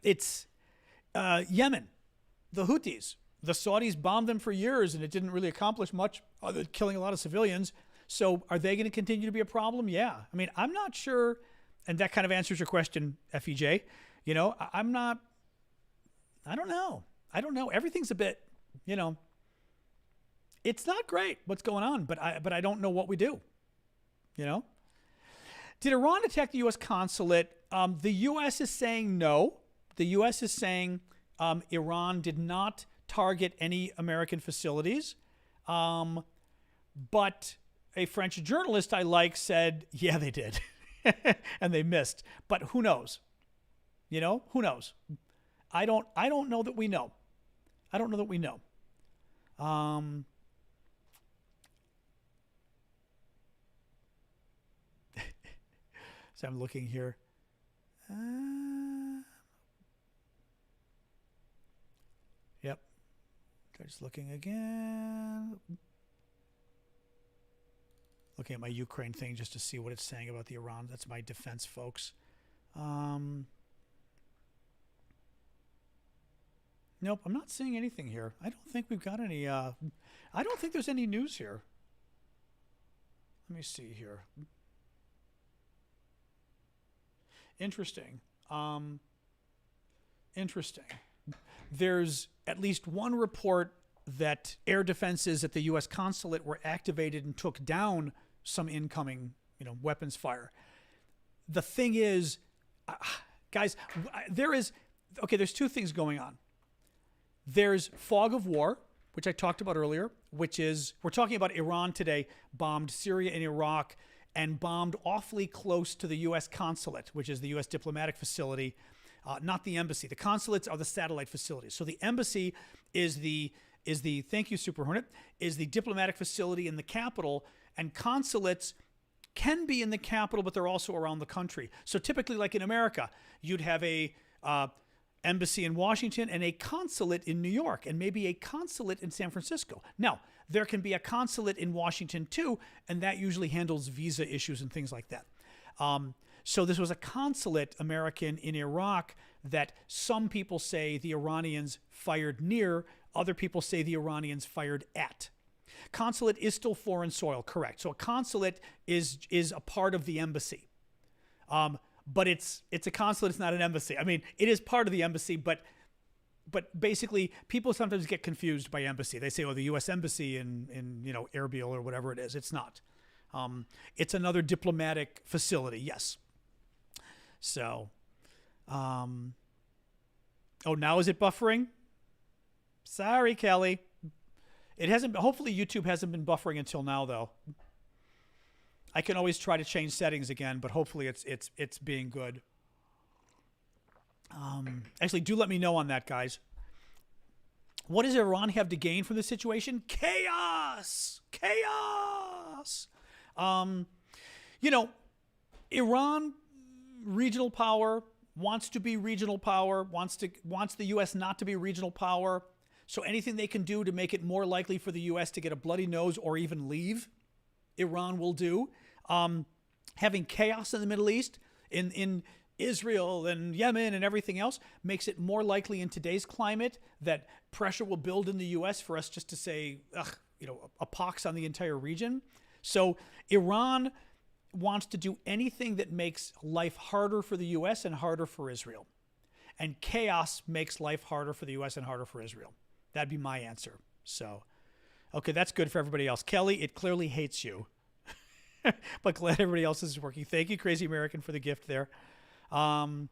It's Yemen, the Houthis. The Saudis bombed them for years and it didn't really accomplish much other than killing a lot of civilians. So are they going to continue to be a problem? Yeah. I'm not sure. And that kind of answers your question, FEJ. I don't know. Everything's a bit, it's not great what's going on, but I don't know what we do. Did Iran attack the U.S. consulate? The U.S. is saying no. The U.S. is saying Iran did not target any American facilities. But a French journalist I like said, yeah, they did. And they missed. But who knows? Who knows? I don't know that we know. So I'm looking here. Yep. Just looking again. Looking at my Ukraine thing just to see what it's saying about the Iran. That's my defense, folks. Nope, I'm not seeing anything here. I don't think we've got any. I don't think there's any news here. Let me see here. Interesting. Interesting. There's at least one report that air defenses at the U.S. consulate were activated and took down some incoming, weapons fire. The thing is, guys, there's two things going on. There's fog of war, which I talked about earlier, which is, we're talking about Iran today, bombed Syria and Iraq, and bombed awfully close to the U.S. consulate, which is the U.S. diplomatic facility, not the embassy. The consulates are the satellite facilities. So the embassy is the thank you, Super Hornet, is the diplomatic facility in the capital, and consulates can be in the capital, but they're also around the country. So typically, like in America, you'd have a embassy in Washington and a consulate in New York, and maybe a consulate in San Francisco. Now, there can be a consulate in Washington too, and that usually handles visa issues and things like that. So this was a consulate American in Iraq that some people say the Iranians fired near, other people say the Iranians fired at. Consulate is still foreign soil, correct. So a consulate is a part of the embassy. But it's a consulate, it's not an embassy. It is part of the embassy, but basically people sometimes get confused by embassy. They say, the U.S. embassy in Erbil or whatever it is. It's not. It's another diplomatic facility, yes. So, now is it buffering? Sorry, Kelly. It hasn't. Hopefully, YouTube hasn't been buffering until now, though. I can always try to change settings again, but hopefully, it's being good. Actually, do let me know on that, guys. What does Iran have to gain from this situation? Chaos. Iran, regional power, wants to be regional power, wants the U.S. not to be regional power. So anything they can do to make it more likely for the U.S. to get a bloody nose or even leave, Iran will do. Having chaos in the Middle East, in Israel and Yemen and everything else, makes it more likely in today's climate that pressure will build in the U.S. for us just to say, a pox on the entire region. So Iran wants to do anything that makes life harder for the U.S. and harder for Israel. And chaos makes life harder for the U.S. and harder for Israel. That'd be my answer. So, okay, that's good for everybody else. Kelly, it clearly hates you. But glad everybody else is working. Thank you, Crazy American, for the gift there. Oh,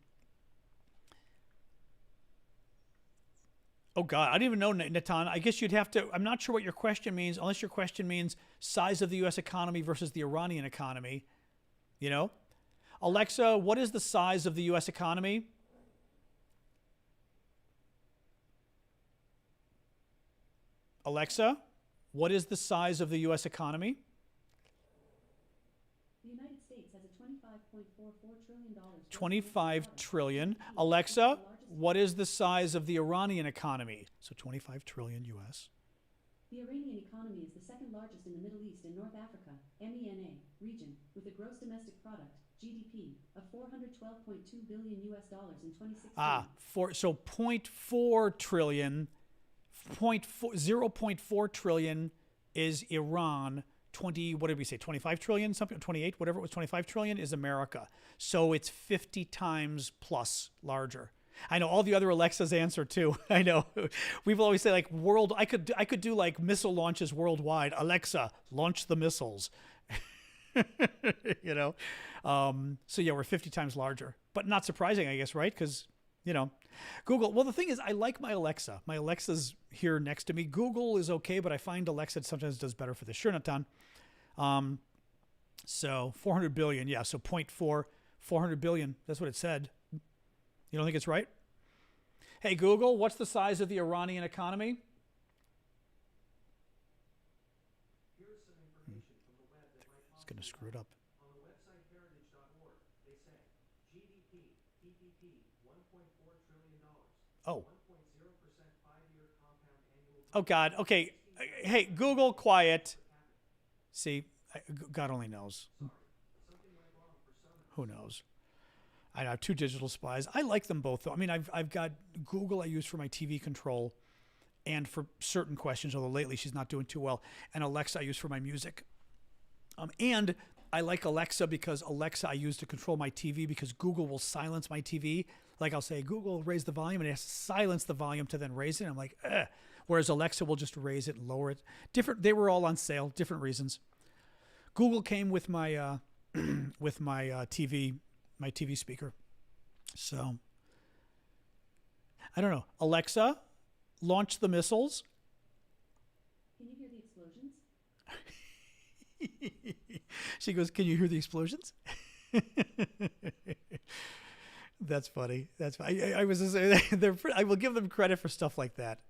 God, I didn't even know, Natan. I guess you'd have to, I'm not sure what your question means, unless your question means size of the U.S. economy versus the Iranian economy. Alexa, what is the size of the U.S. economy? Alexa, what is the size of the U.S. economy? The United States has a $25.44 trillion. 25 trillion. Alexa, what is the size of the Iranian economy? So 25 trillion U.S. The Iranian economy is the second largest in the Middle East and North Africa, MENA, region, with a gross domestic product, GDP, of $412.2 billion U.S. dollars in 2016. So 0.4 trillion, 0.4 trillion is Iran. 20, what did we say, 25 trillion, something, 28, whatever it was, 25 trillion is America. So it's 50 times plus larger. I know all the other Alexas answer too. I know. We've always said like I could do like missile launches worldwide. Alexa, launch the missiles. So yeah, we're 50 times larger, but not surprising, I guess, right? Because, Google, well, the thing is, I like my Alexa. My Alexa's here next to me. Google is okay, but I find Alexa sometimes does better for this. Sure, Natan. So 400 billion, yeah, so 400 billion, that's what it said. You don't think it's right? Hey, Google, what's the size of the Iranian economy? Here's some information from the web that might It's going to screw it up. On the website heritage.org, they say GDP, PPP, $1.4 trillion. Oh. 1.0% 5-year compound annual growth. Oh, God. Okay. Hey, Google, quiet. See, God only knows. Sorry, something went wrong for some. Who knows? I have two digital spies. I like them both, though. I mean, I've got Google I use for my TV control and for certain questions, although lately she's not doing too well, and Alexa I use for my music. And I like Alexa because Alexa I use to control my TV because Google will silence my TV. Like I'll say, Google, raise the volume, and it has to silence the volume to then raise it. And I'm like, ugh. Whereas Alexa will just raise it and lower it. They were all on sale, different reasons. Google came with my TV speaker. So I don't know. Alexa, launch the missiles. Can you hear the explosions? She goes, can you hear the explosions? That's funny. That's funny. I was just saying, I will give them credit for stuff like that.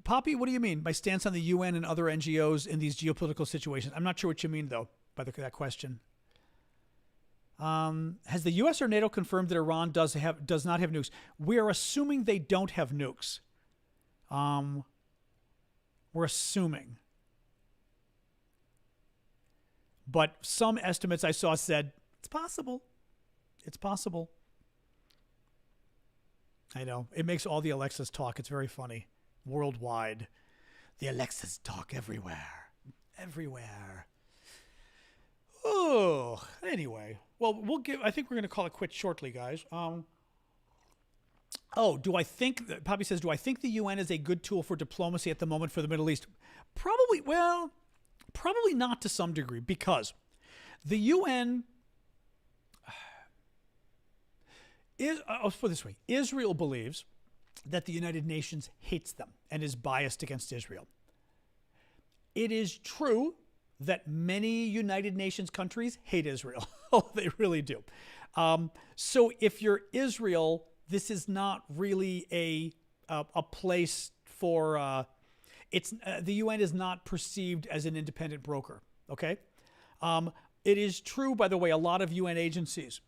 Poppy, what do you mean by stance on the UN and other NGOs in these geopolitical situations? I'm not sure what you mean, though, by that question. Has the U.S. or NATO confirmed that Iran does not have nukes? We are assuming they don't have nukes. We're assuming. But some estimates I saw said, it's possible. It's possible. I know. It makes all the Alexas talk. It's very funny. Worldwide. The Alexas talk everywhere. Everywhere. Oh, anyway. Well, I think we're going to call it quits shortly, guys. Poppy says, do I think the UN is a good tool for diplomacy at the moment for the Middle East? Probably not to some degree, because the UN let's put it this way. Israel believes that the United Nations hates them and is biased against Israel. It is true that many United Nations countries hate Israel. Oh, they really do. So if you're Israel, this is not really a place for the UN is not perceived as an independent broker. Okay, it is true, by the way. A lot of UN agencies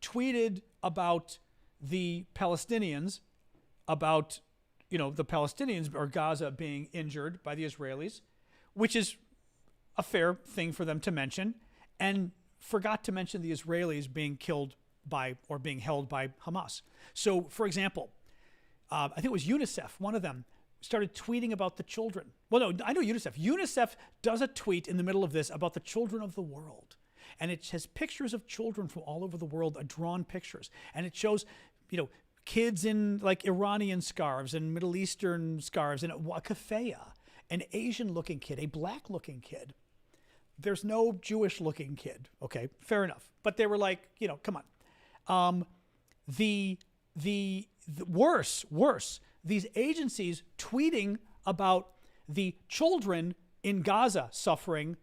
tweeted about the Palestinians about, the Palestinians or Gaza being injured by the Israelis, which is a fair thing for them to mention, and forgot to mention the Israelis being killed by or being held by Hamas. So, for example, I think it was UNICEF, one of them, started tweeting about the children. Well, no, I know UNICEF. UNICEF does a tweet in the middle of this about the children of the world. And it has pictures of children from all over the world, drawn pictures. And it shows, kids in like Iranian scarves and Middle Eastern scarves and a keffiyeh, an Asian-looking kid, a black-looking kid. There's no Jewish-looking kid. Okay, fair enough. But they were like, come on. The worse, these agencies tweeting about the children in Gaza suffering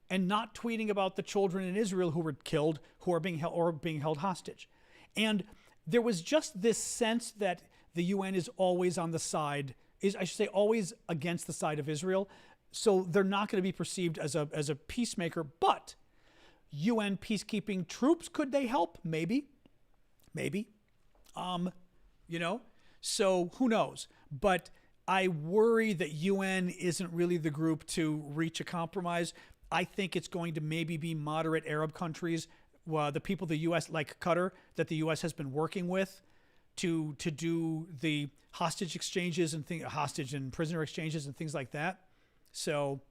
and not tweeting about the children in Israel who were killed, who are being held hostage. And there was just this sense that the UN is always on the side, always against the side of Israel. So they're not going to be perceived as a peacemaker, but UN peacekeeping troops, could they help? Maybe. So who knows? But I worry that UN isn't really the group to reach a compromise. I think it's going to maybe be moderate Arab countries, the people the U.S., like Qatar, that the U.S. has been working with to do the hostage exchanges and hostage and prisoner exchanges and things like that. So,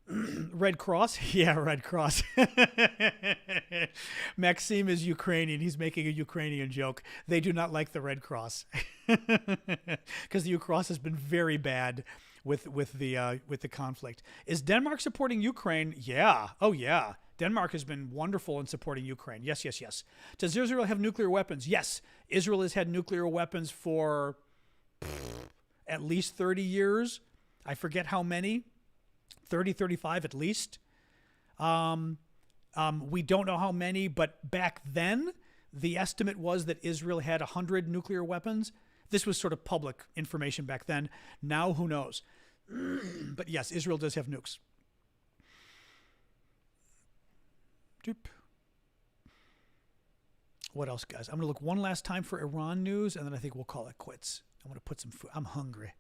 Red Cross? Yeah, Red Cross. Maxime is Ukrainian. He's making a Ukrainian joke. They do not like the Red Cross because the U Cross has been very bad with the conflict. Is Denmark supporting Ukraine? Yeah. Oh, yeah. Denmark has been wonderful in supporting Ukraine. Yes. Does Israel have nuclear weapons? Yes. Israel has had nuclear weapons for at least 30 years. I forget how many. 30, 35 at least. We don't know how many, but back then, the estimate was that Israel had 100 nuclear weapons. This was sort of public information back then. Now, who knows? But yes, Israel does have nukes. Doop. What else, guys? I'm going to look one last time for Iran news, and then I think we'll call it quits. I'm going to put some food. I'm hungry.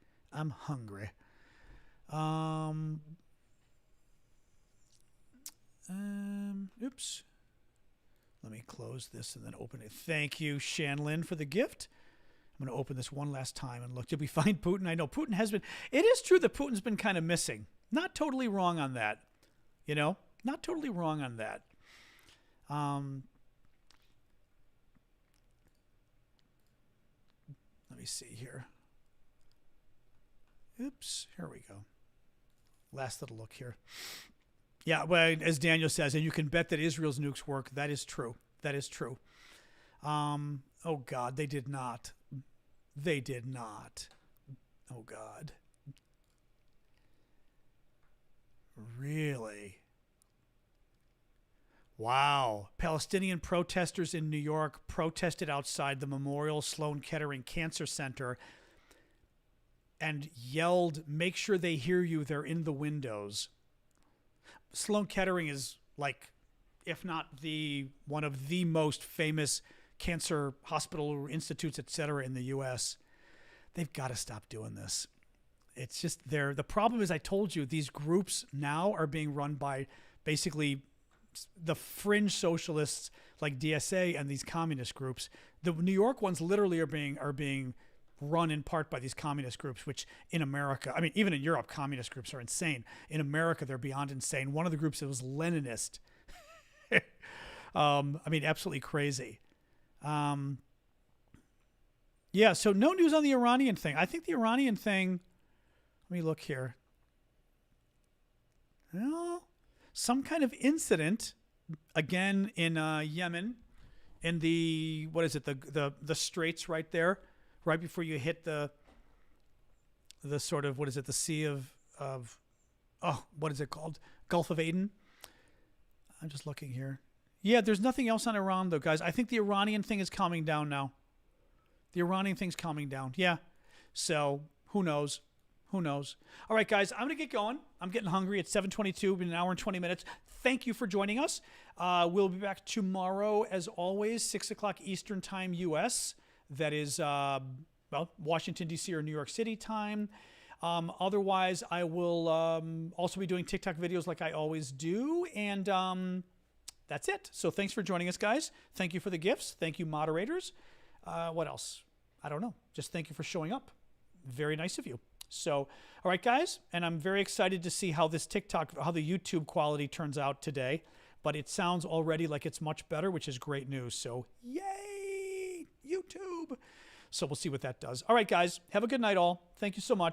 Oops. Let me close this and then open it. Thank you, Shanlin, for the gift. I'm going to open this one last time and look. Did we find Putin? I know Putin has been. It is true that Putin's been kind of missing. Not totally wrong on that. Not totally wrong on that. Let me see here. Oops. Here we go. Last little look here. Yeah, well, as Daniel says, and you can bet that Israel's nukes work. That is true. Oh, God, they did not. Oh, God. Really? Wow. Palestinian protesters in New York protested outside the Memorial Sloan Kettering Cancer Center and yelled, "Make sure they hear you. They're in the windows." Sloan Kettering is like, if not one of the most famous cancer hospital institutes, et cetera, in the U.S. They've got to stop doing this. It's just the problem is, I told you, these groups now are being run by basically the fringe socialists like DSA and these communist groups. The New York ones literally are being run in part by these communist groups, which in America, I mean, even in Europe, communist groups are insane. In America, they're beyond insane. One of the groups that was Leninist. Absolutely crazy. Yeah, so no news on the Iranian thing. I think the Iranian thing, let me look here. Well, some kind of incident, again, in Yemen, in the, what is it, the straits right there, right before you hit the sort of, what is it, the Sea of what is it called? Gulf of Aden. I'm just looking here. Yeah, there's nothing else on Iran, though, guys. I think the Iranian thing is calming down now. The Iranian thing's calming down. Yeah. So who knows? All right, guys, I'm going to get going. I'm getting hungry. It's 7:22, been an hour and 20 minutes. Thank you for joining us. We'll be back tomorrow, as always, 6 o'clock Eastern Time, U.S. that is, well, Washington, D.C. or New York City time. Otherwise, I will also be doing TikTok videos like I always do. And that's it. So thanks for joining us, guys. Thank you for the gifts. Thank you, moderators. What else? I don't know. Just thank you for showing up. Very nice of you. So, all right, guys. And I'm very excited to see how this TikTok, how the YouTube quality turns out today. But it sounds already like it's much better, which is great news. So, yay, YouTube. So we'll see what that does. All right, guys. Have a good night, all. Thank you so much.